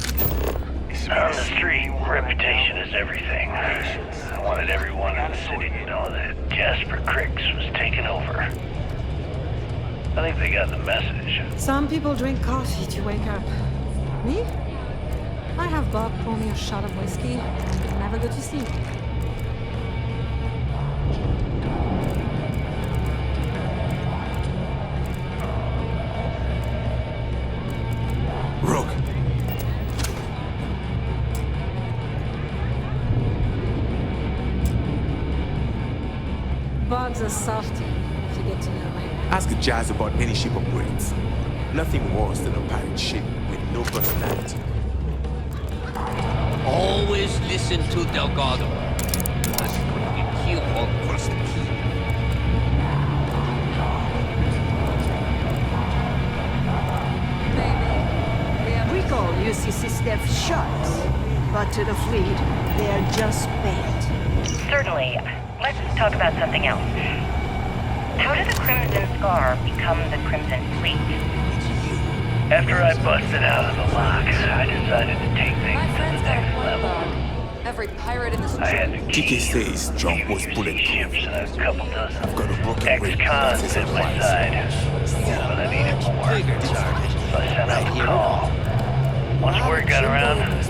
On the street, reputation is everything. I wanted everyone in the city to know that Jasper Cricks was taking over. I think they got the message. Some people drink coffee to wake up. Me? I have Bob pour me a shot of whiskey and never go to sleep. Rook. Bug's a softie, if you get to know him. Ask Jazz about any ship operates. Nothing worse than a pirate ship with no personality. Always listen to Delgado. That's what you kill all across the key. We call UCC staff sharks, but to the fleet, they're just bait. Certainly. Let's talk about something else. How did the Crimson Scar become the Crimson Fleet? After I busted out of the lock, I decided to take things to the next level. Every pirate in this I had the GK key to says jump was bulletproof. ships and a couple dozen I've got a broken ring. ex-cons at my side. But I needed more. So I sent out a call. Once word got around, it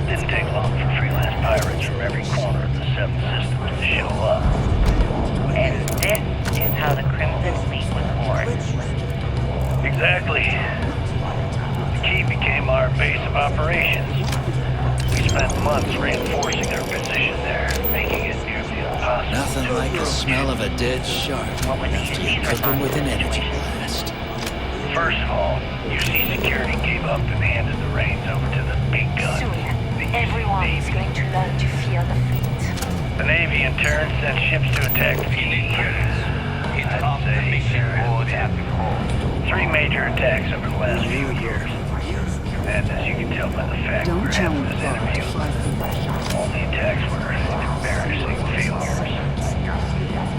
didn't take long for freelance pirates from every corner of the Seven Systems to show up. And this is how the Crimson Fleet was born. Exactly. The key became our base of operations. We spent months reinforcing our position there, making it nearly impossible. Nothing like the smell of a dead shark after you cook them with an energy blast. First of all, UC Security gave up and handed the reins over to the big gun. Soon, everyone is going to learn to fear the fleet. The Navy in turn sent ships to attack the key. I'd say there have been 3 major attacks over the last few years. And as you can tell by the fact we're having this interview, all the attacks were embarrassing failures.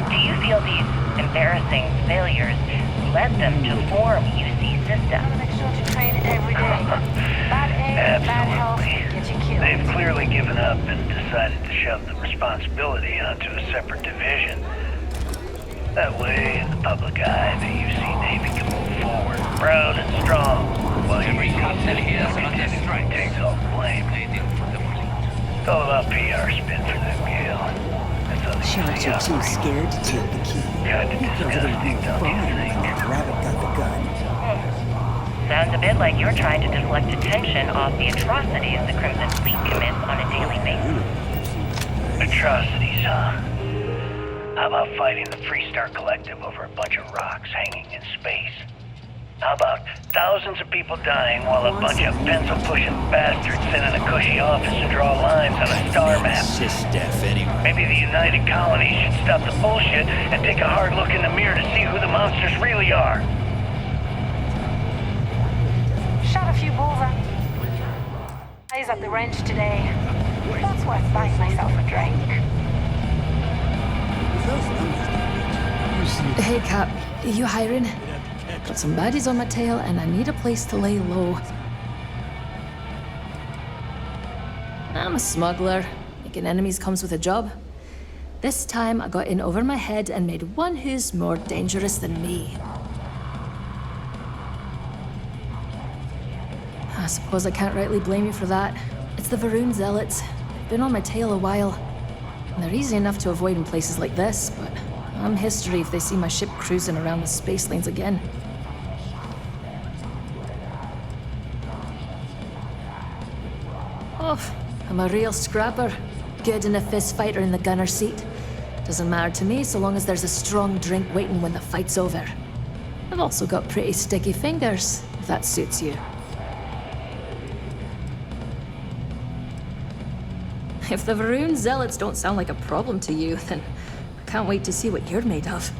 Do you feel these embarrassing failures led them to form UC Systems? Make sure to train every day. Bad aim, bad health, get you killed. They've clearly given up and decided to shove the responsibility onto a separate division. That way, in the public eye, the UC Navy can move forward, proud and strong, while UC Systems takes all the blame. It's all about PR spin for them, Gale. That's how they Sharks usually are too operate. scared to take the key. Kinda disgusting, don't you think? Rabbit got the gun. Sounds a bit like you're trying to deflect attention off the atrocities the Crimson Fleet commits on a daily basis. Atrocities, huh? How about fighting the Freestar Collective over a bunch of rocks hanging in space? How about thousands of people dying while a bunch of pencil-pushing bastards sit in a cushy office and draw lines on a star map? Sys-Def anyway. Maybe the United Colonies should stop the bullshit and take a hard look in the mirror to see who the monsters really are. Shot a few bullseyes at the range today. That's worth buying myself a drink. Hey, Cap, you hiring? Got some baddies on my tail, and I need a place to lay low. I'm a smuggler. Making enemies comes with a job. This time, I got in over my head and made one who's more dangerous than me. I suppose I can't rightly blame you for that. It's the Varun Zealots. They've been on my tail a while. And they're easy enough to avoid in places like this, but I'm history if they see my ship cruising around the space lanes again. Oh, I'm a real scrapper. Good in a fist fight or in the gunner's seat. Doesn't matter to me so long as there's a strong drink waiting when the fight's over. I've also got pretty sticky fingers, if that suits you. If the Varun Zealots don't sound like a problem to you, then I can't wait to see what you're made of.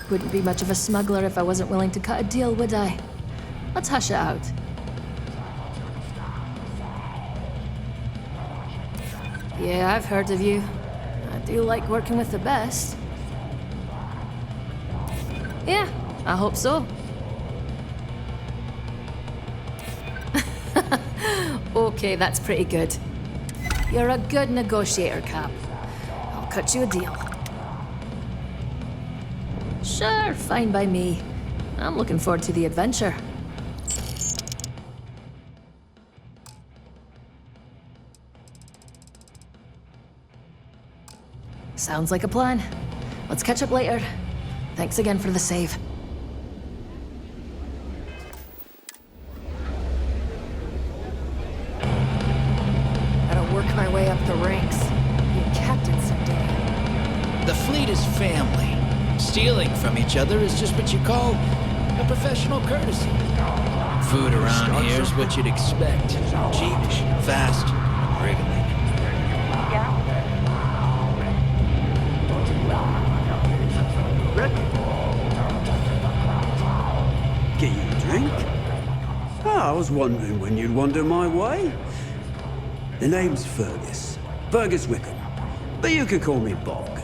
Wouldn't be much of a smuggler if I wasn't willing to cut a deal, would I? Let's hash it out. Yeah, I've heard of you. I do like working with the best. Yeah, I hope so. Okay, that's pretty good. You're a good negotiator, Cap. I'll cut you a deal. Sure, fine by me. I'm looking forward to the adventure. Sounds like a plan. Let's catch up later. Thanks again for the save. Gotta work my way up the ranks. Be a captain someday. The fleet is family. Stealing from each other is just what you call a professional courtesy. Food around here is what you'd expect. Cheap, fast, regulated. Get you a drink? Oh, I was wondering when you'd wander my way. The name's Fergus. Fergus Wickham. But you can call me Bog.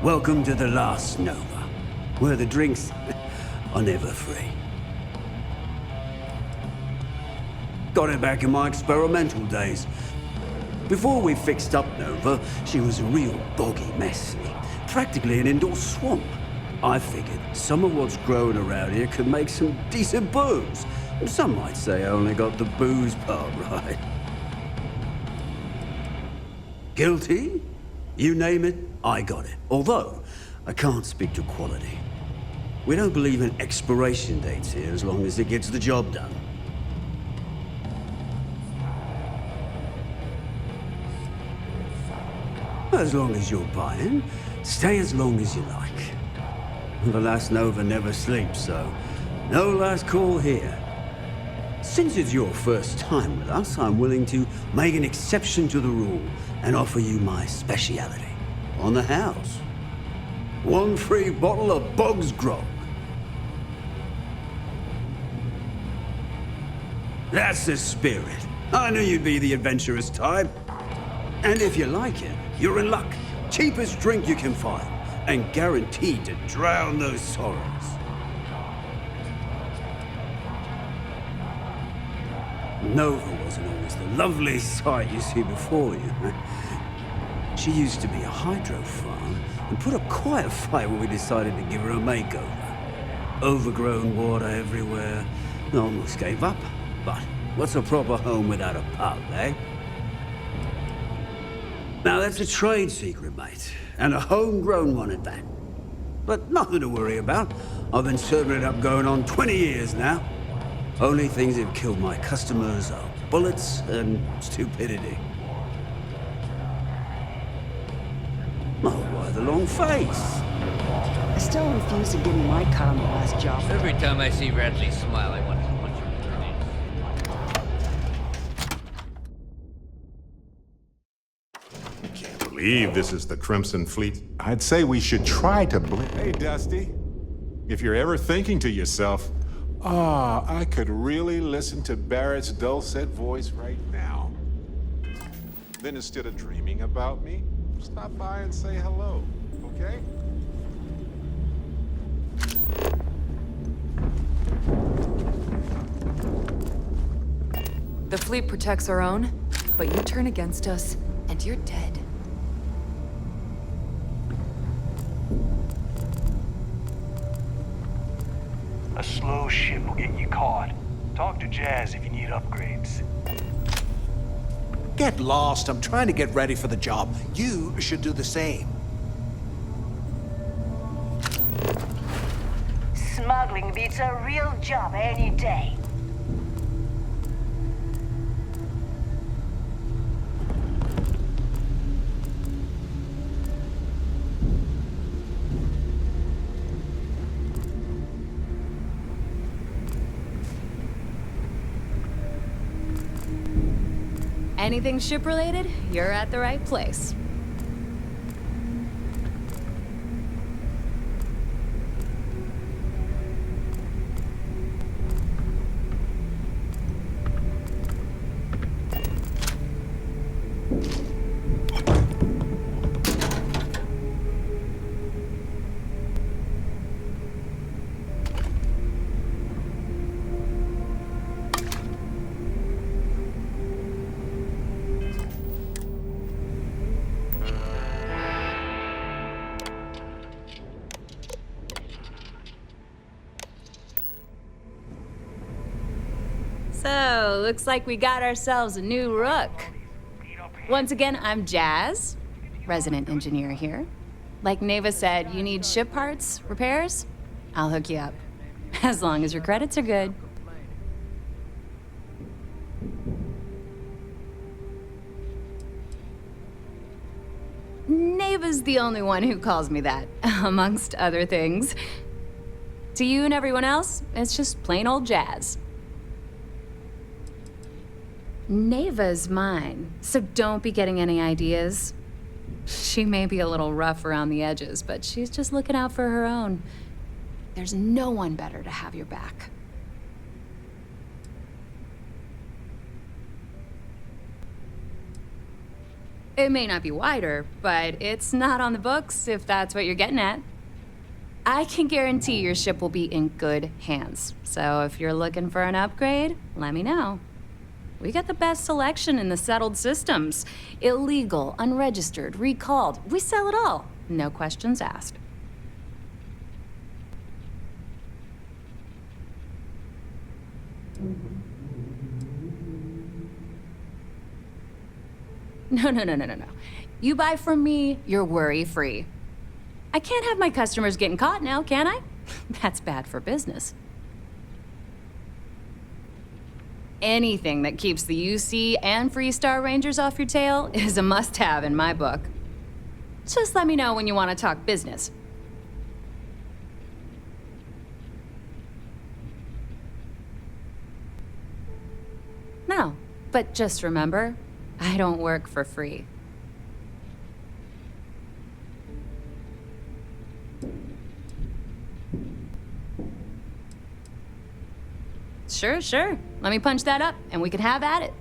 Welcome to the last Nova, where the drinks are never free. Got it back in my experimental days. Before we fixed up Nova, she was a real boggy mess. Practically an indoor swamp. I figured some of what's growing around here could make some decent booze. Some might say I only got the booze part right. Guilty? You name it, I got it. Although, I can't speak to quality. We don't believe in expiration dates here as long as it gets the job done. As long as you're buying, stay as long as you like. The last Nova never sleeps, so no last call here. Since it's your first time with us, I'm willing to make an exception to the rule and offer you my speciality. On the house. 1 free bottle of Bog's Grog. That's the spirit. I knew you'd be the adventurous type. And if you like it, you're in luck. Cheapest drink you can find, and guaranteed to drown those sorrows. Nova wasn't always the lovely sight you see before you. She used to be a hydro farm and put up quite a fight when we decided to give her a makeover. Overgrown water everywhere. I almost gave up. But what's a proper home without a pub, eh? Now that's a trade secret, mate. And a homegrown one at that. But nothing to worry about. I've been serving it up going on 20 years now. Only things that have killed my customers are bullets and stupidity. Oh, why the long face? I still refuse to give me my cut on the last job. Every time I see Radley smile, I want to punch him in the face. Can't believe this is the Crimson Fleet. I'd say we should try to Hey, Dusty. If you're ever thinking to yourself, I could really listen to Barrett's dulcet voice right now. Then instead of dreaming about me, stop by and say hello, okay? The fleet protects our own, but you turn against us, and you're dead. A slow ship will get you caught. Talk to Jazz if you need upgrades. Get lost. I'm trying to get ready for the job. You should do the same. Smuggling beats a real job any day. Anything ship-related, you're at the right place. So, looks like we got ourselves a new rook. Once again, I'm Jazz, resident engineer here. Like Neva said, you need ship parts, repairs? I'll hook you up. As long as your credits are good. Neva's the only one who calls me that, amongst other things. To you and everyone else, it's just plain old Jazz. Neva's mine, so don't be getting any ideas. She may be a little rough around the edges, but she's just looking out for her own. There's no one better to have your back. It may not be wider, but it's not on the books, if that's what you're getting at. I can guarantee your ship will be in good hands. So if you're looking for an upgrade, let me know. We got the best selection in the settled systems. Illegal, unregistered, recalled. We sell it all. No questions asked. No. You buy from me, you're worry-free. I can't have my customers getting caught now, can I? That's bad for business. Anything that keeps the UC and Freestar Rangers off your tail is a must-have in my book. Just let me know when you want to talk business. No, but just remember, I don't work for free. Sure. Let me punch that up, and we can have at it.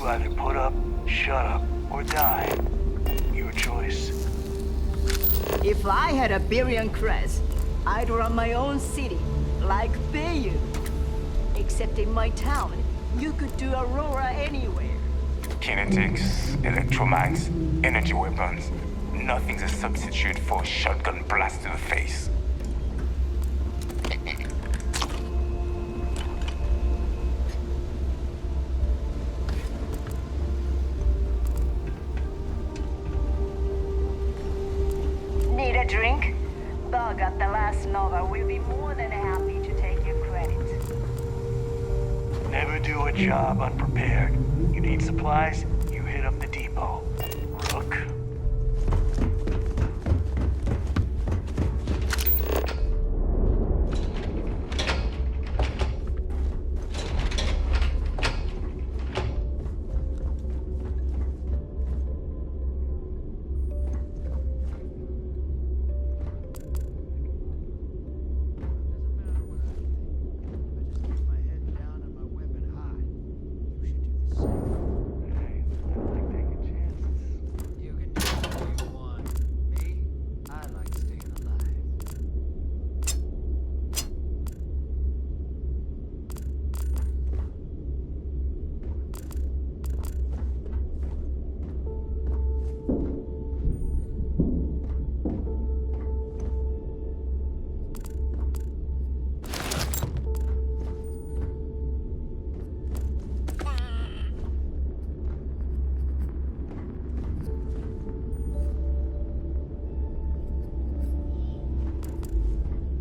You either put up, shut up, or die. Your choice. If I had a Birion crest, I'd run my own city, like Bayou. Except in my town, you could do Aurora anywhere. Kinetics, electromags, energy weapons. Nothing's a substitute for a shotgun blast to the face. Need a drink? Bug at the last Nova will be more than happy to take your credit. Never do a job unprepared. You need supplies, you hit up the depot. Rook.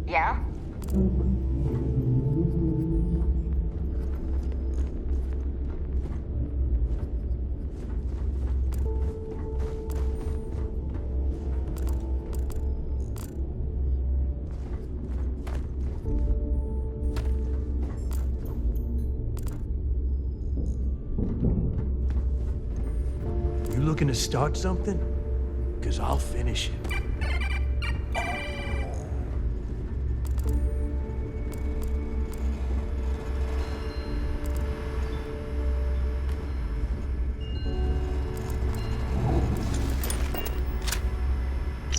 Yeah? You looking to start something? 'Cause I'll finish it.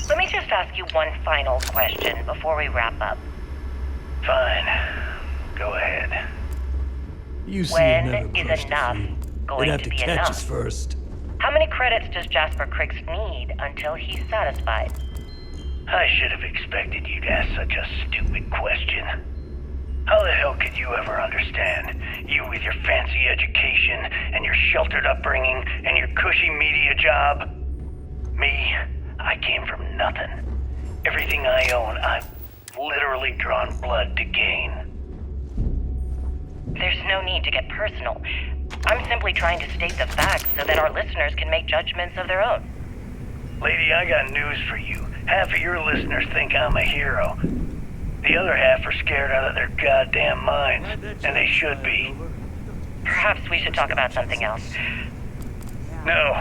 Let me just ask you one final question before we wrap up. Fine. Go ahead. You see, When never is pushed enough They'd going have to to be catch enough? us first. How many credits does Jasper Criggs need until he's satisfied? I should have expected you to ask such a stupid question. How the hell could you ever understand? You with your fancy education and your sheltered upbringing and your cushy media job? Me, I came from nothing. Everything I own, I've literally drawn blood to gain. There's no need to get personal. I'm simply trying to state the facts so that our listeners can make judgments of their own. Lady, I got news for you. Half of your listeners think I'm a hero. The other half are scared out of their goddamn minds, and they should be. Perhaps we should talk about something else. No,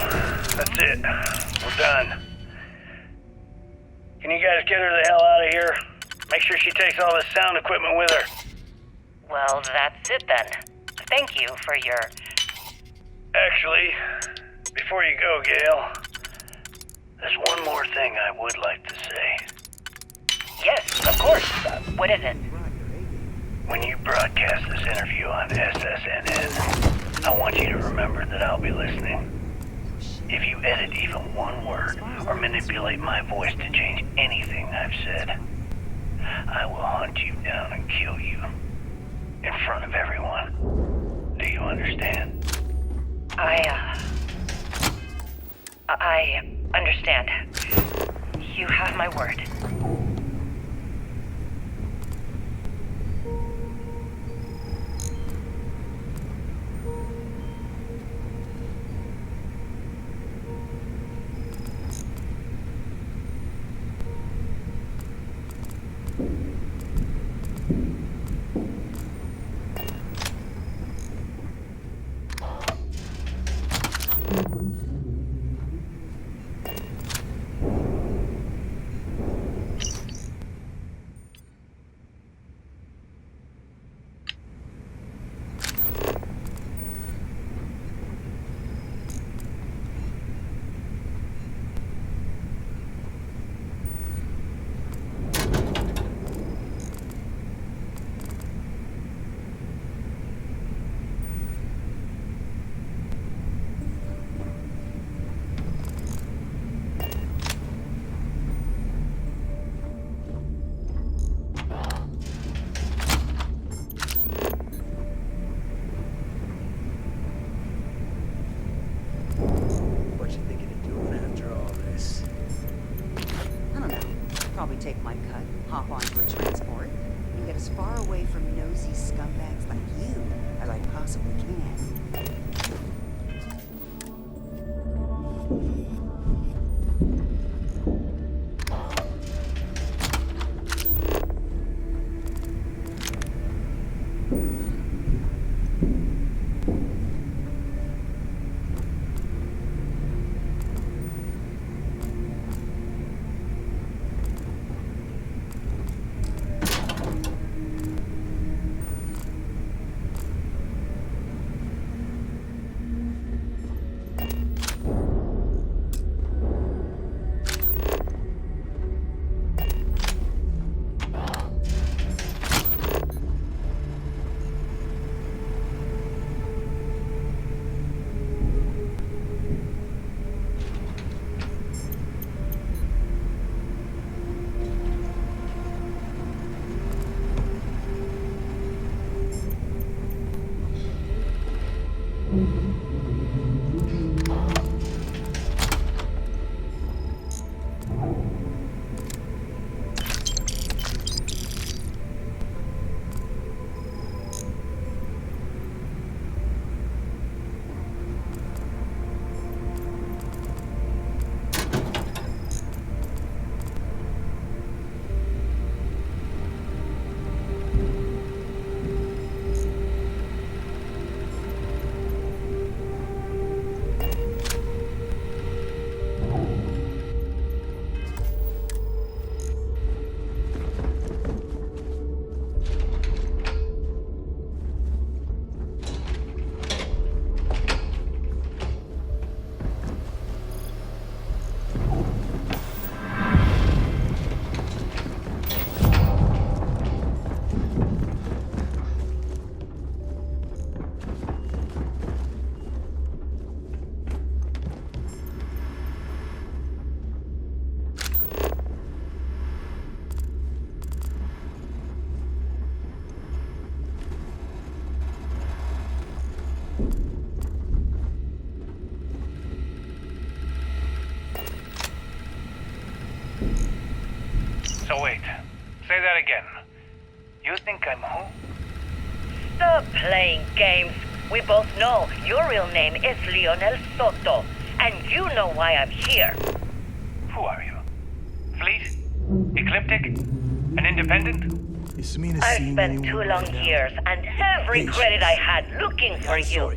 that's it. We're done. Can you guys get her the hell out of here? Make sure she takes all this sound equipment with her. Well, that's it then. Thank you for your... Actually, before you go, Gail, there's one more thing I would like to say. Yes, of course. What is it? When you broadcast this interview on SSNN, I want you to remember that I'll be listening. If you edit even one word or manipulate my voice to change anything I've said, I will hunt you down and kill you in front of everyone. Do you understand? I understand. You have my word. take my cut, hop onto a transport, and get as far away from nosy scumbags like you as I possibly can. So wait, say that again. You think I'm who? Stop playing games. We both know your real name is Lionel Soto, and you know why I'm here. Who are you? Fleet? Ecliptic? An independent? I've spent 2 long years and every credit I had looking for you,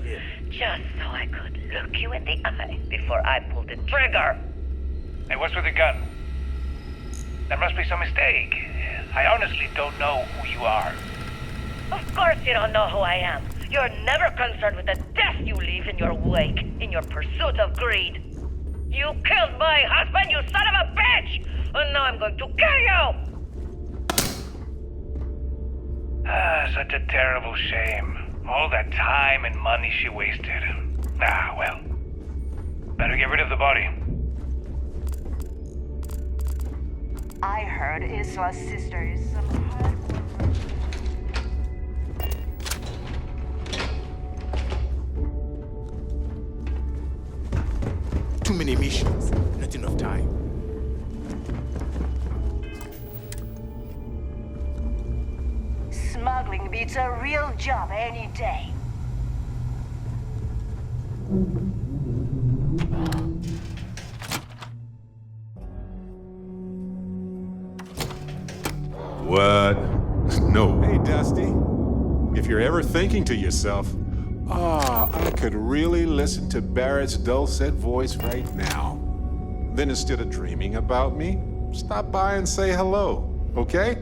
just so I could look you in the eye before I pulled the trigger. Hey, what's with the gun? There must be some mistake. I honestly don't know who you are. Of course you don't know who I am. You're never concerned with the death you leave in your wake, in your pursuit of greed. You killed my husband, you son of a bitch! And now I'm going to kill you! Such a terrible shame. All that time and money she wasted. Ah, well. Better get rid of the body. I heard Isla's sister is some hard Too many missions, not enough time. Smuggling beats a real job any day. What? No. Hey, Dusty. If you're ever thinking to yourself, I could really listen to Barrett's dulcet voice right now, then instead of dreaming about me, stop by and say hello, okay?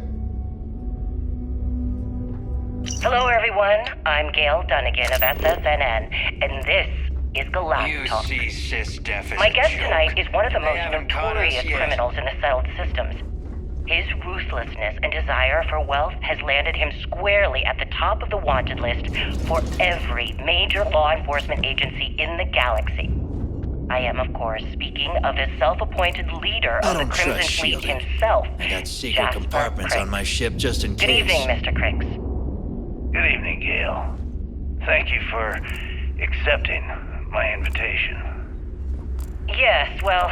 Hello, everyone. I'm Gail Dunnigan of SSNN, and this is Galactic You Talk. see SysDef as My a guest joke. tonight is one of the They most haven't caught us notorious yet. criminals in the settled systems. His ruthlessness and desire for wealth has landed him squarely at the top of the wanted list for every major law enforcement agency in the galaxy. I am, of course, speaking of the self-appointed leader I of the don't Crimson trust Fleet shielding. himself. I got secret Jasper compartments Cricks. on my ship just in Good case. evening, Mr. Cricks. Good evening, Gail. Thank you for accepting my invitation. Yes, well,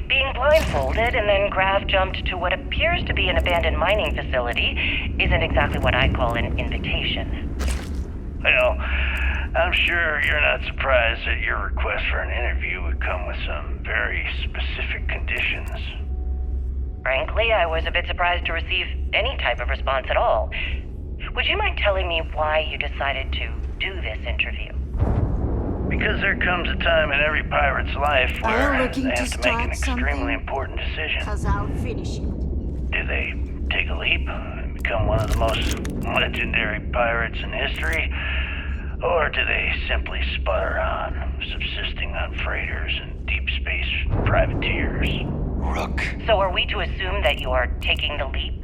being blindfolded and then grav jumped to what appears to be an abandoned mining facility isn't exactly what I'd call an invitation. Well, I'm sure you're not surprised that your request for an interview would come with some very specific conditions. Frankly, I was a bit surprised to receive any type of response at all. Would you mind telling me why you decided to do this interview? Because there comes a time in every pirate's life where Are you looking they to have to make an start extremely something? important decision. 'Cause I'll finish it. Do they take a leap and become one of the most legendary pirates in history? Or do they simply sputter on, subsisting on freighters and deep space privateers? Rook. So are we to assume that you are taking the leap?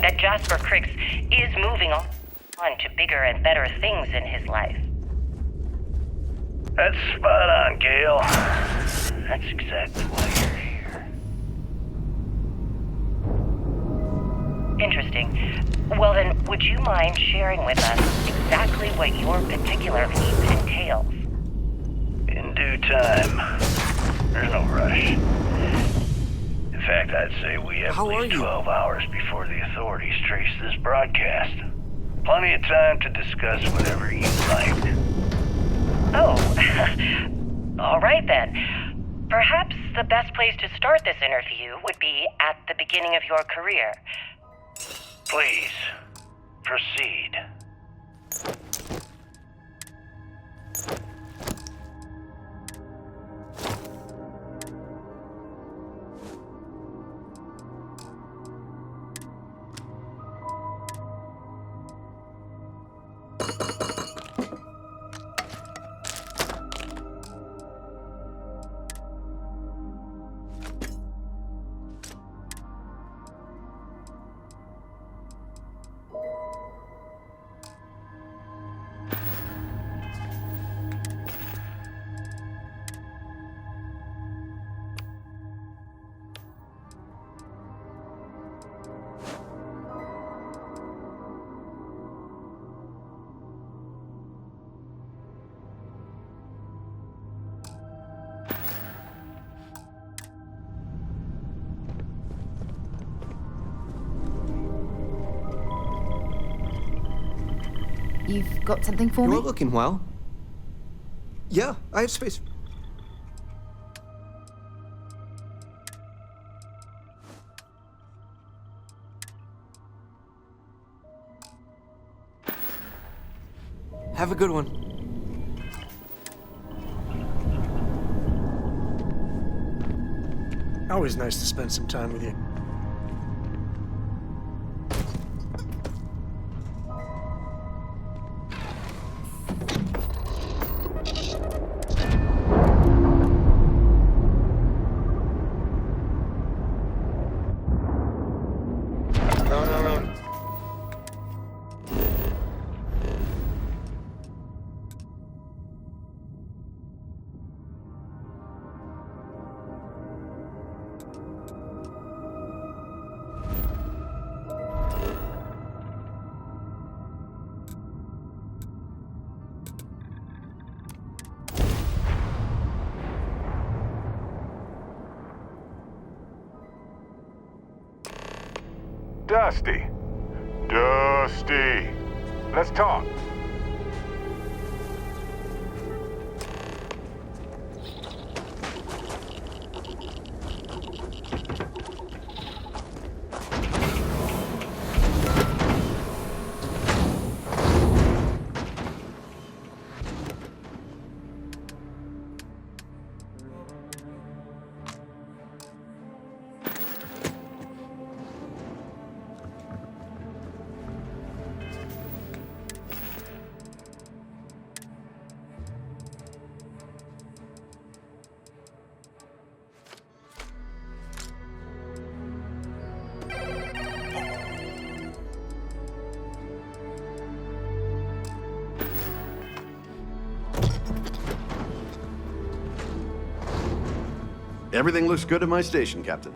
That Jasper Crix is moving on to bigger and better things in his life? That's spot on, Gale. That's exactly why you're here. Interesting. Well then, would you mind sharing with us exactly what your particular leap entails? In due time. There's no rush. In fact, I'd say we have at least 12 hours before the authorities trace this broadcast. Plenty of time to discuss whatever you like. Oh, all right then. Perhaps the best place to start this interview would be at the beginning of your career. Please, proceed. You've got something for me? You're looking well. Yeah, I have space. Have a good one. Always nice to spend some time with you. Dusty. Dusty. Let's talk. Everything looks good at my station, Captain.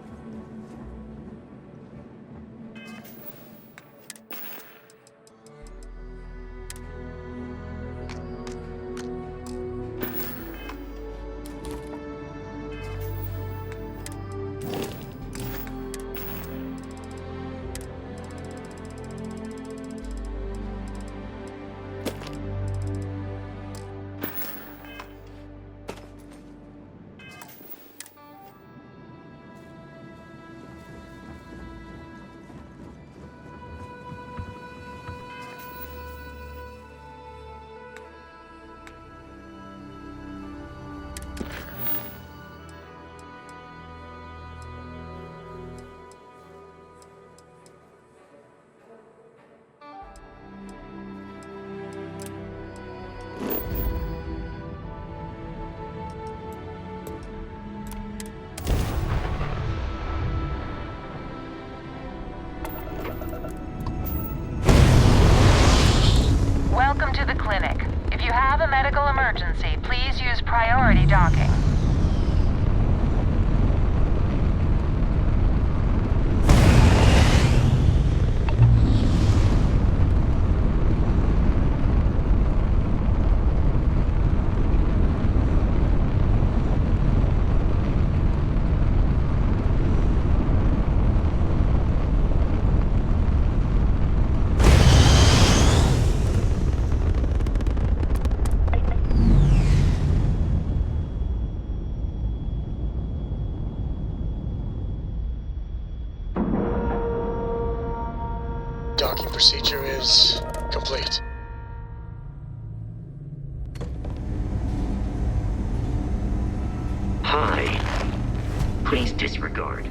Priority docking. Docking procedure is complete. Hi. Please disregard.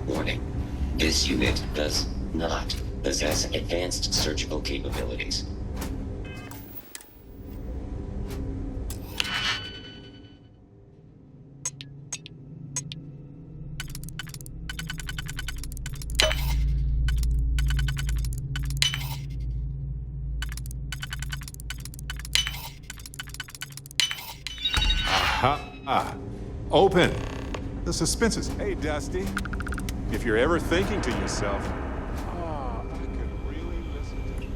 Warning. This unit does not possess advanced surgical capabilities. Aha! Open! The suspense is... Hey, Dusty. If you're ever thinking to yourself, oh, I could really listen to you.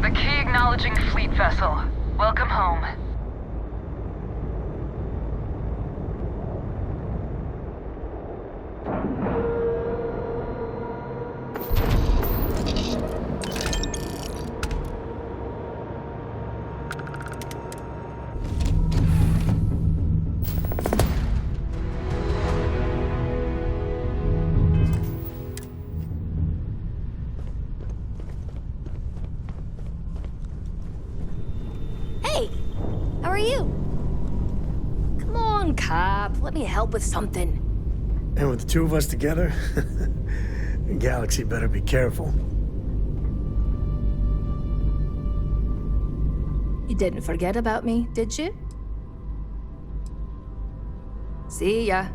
The key acknowledging fleet vessel. Welcome home. Hey! How are you? Come on, Cap. Let me help with something. And with the two of us together, the galaxy better be careful. You didn't forget about me, did you? See ya.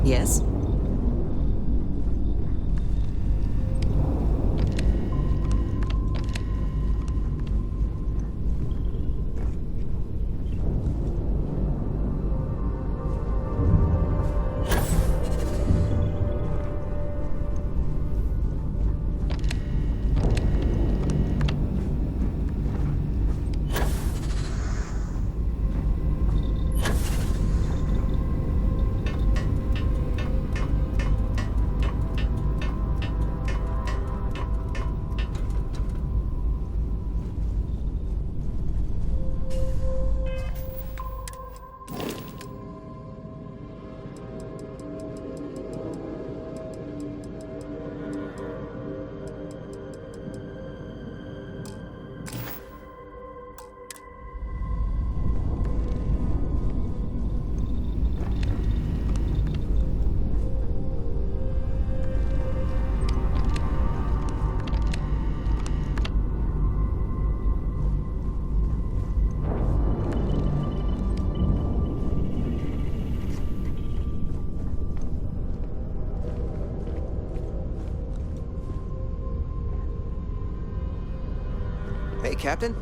Yes? Hey, Captain.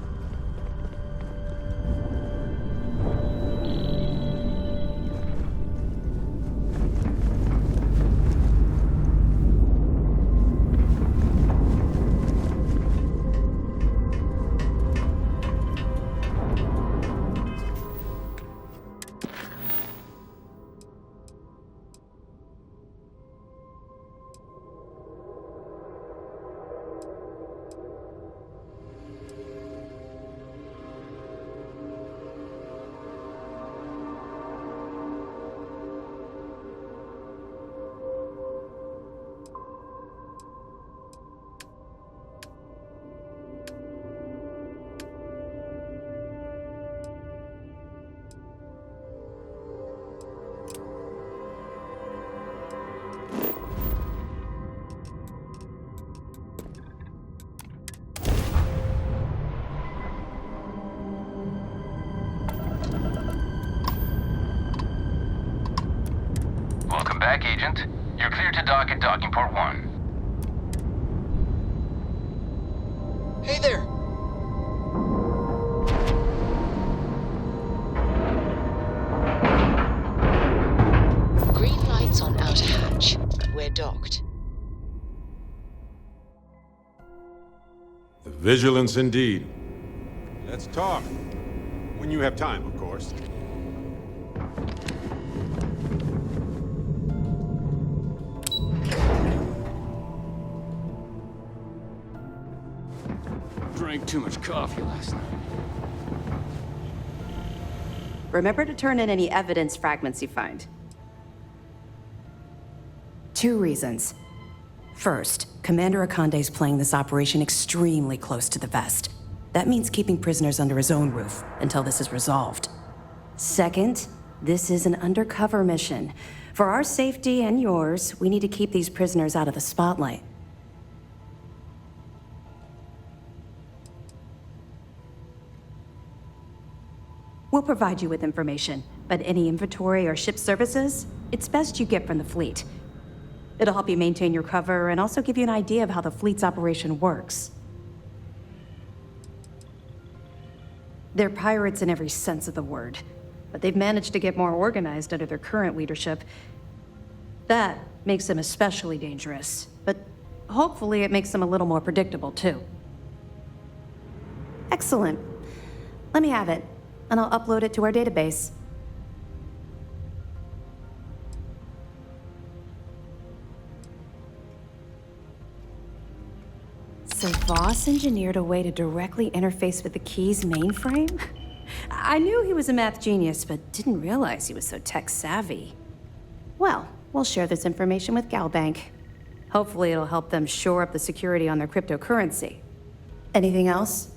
Welcome back, Agent. You're clear to dock at docking port 1. Hey there! Green lights on outer hatch. We're docked. The vigilance indeed. Let's talk. When you have time, of course. Drank too much coffee last night. Remember to turn in any evidence fragments you find. 2 reasons. First, Commander Akande's playing this operation extremely close to the vest. That means keeping prisoners under his own roof until this is resolved. Second, this is an undercover mission. For our safety and yours, we need to keep these prisoners out of the spotlight. We'll provide you with information, but any inventory or ship services, it's best you get from the fleet. It'll help you maintain your cover and also give you an idea of how the fleet's operation works. They're pirates in every sense of the word, but they've managed to get more organized under their current leadership. That makes them especially dangerous, but hopefully it makes them a little more predictable too. Excellent. Let me have it, and I'll upload it to our database. So Voss engineered a way to directly interface with the Key's mainframe? I knew he was a math genius, but didn't realize he was so tech-savvy. Well, we'll share this information with Galbank. Hopefully it'll help them shore up the security on their cryptocurrency. Anything else?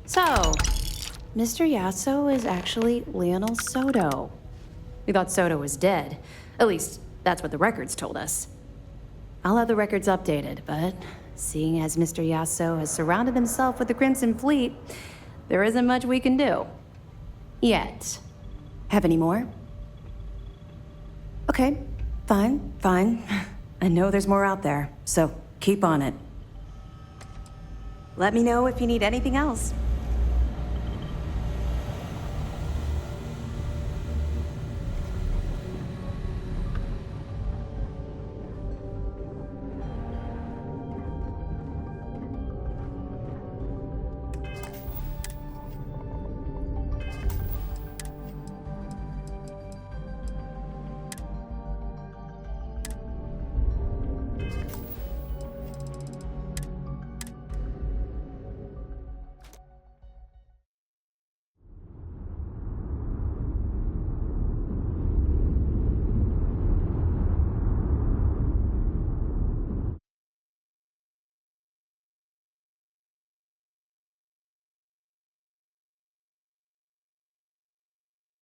So, Mr. Yasso is actually Lionel Soto. We thought Soto was dead. At least, that's what the records told us. I'll have the records updated, but seeing as Mr. Yasso has surrounded himself with the Crimson Fleet, there isn't much we can do. Yet. Have any more? Okay, fine. I know there's more out there, so keep on it. Let me know if you need anything else.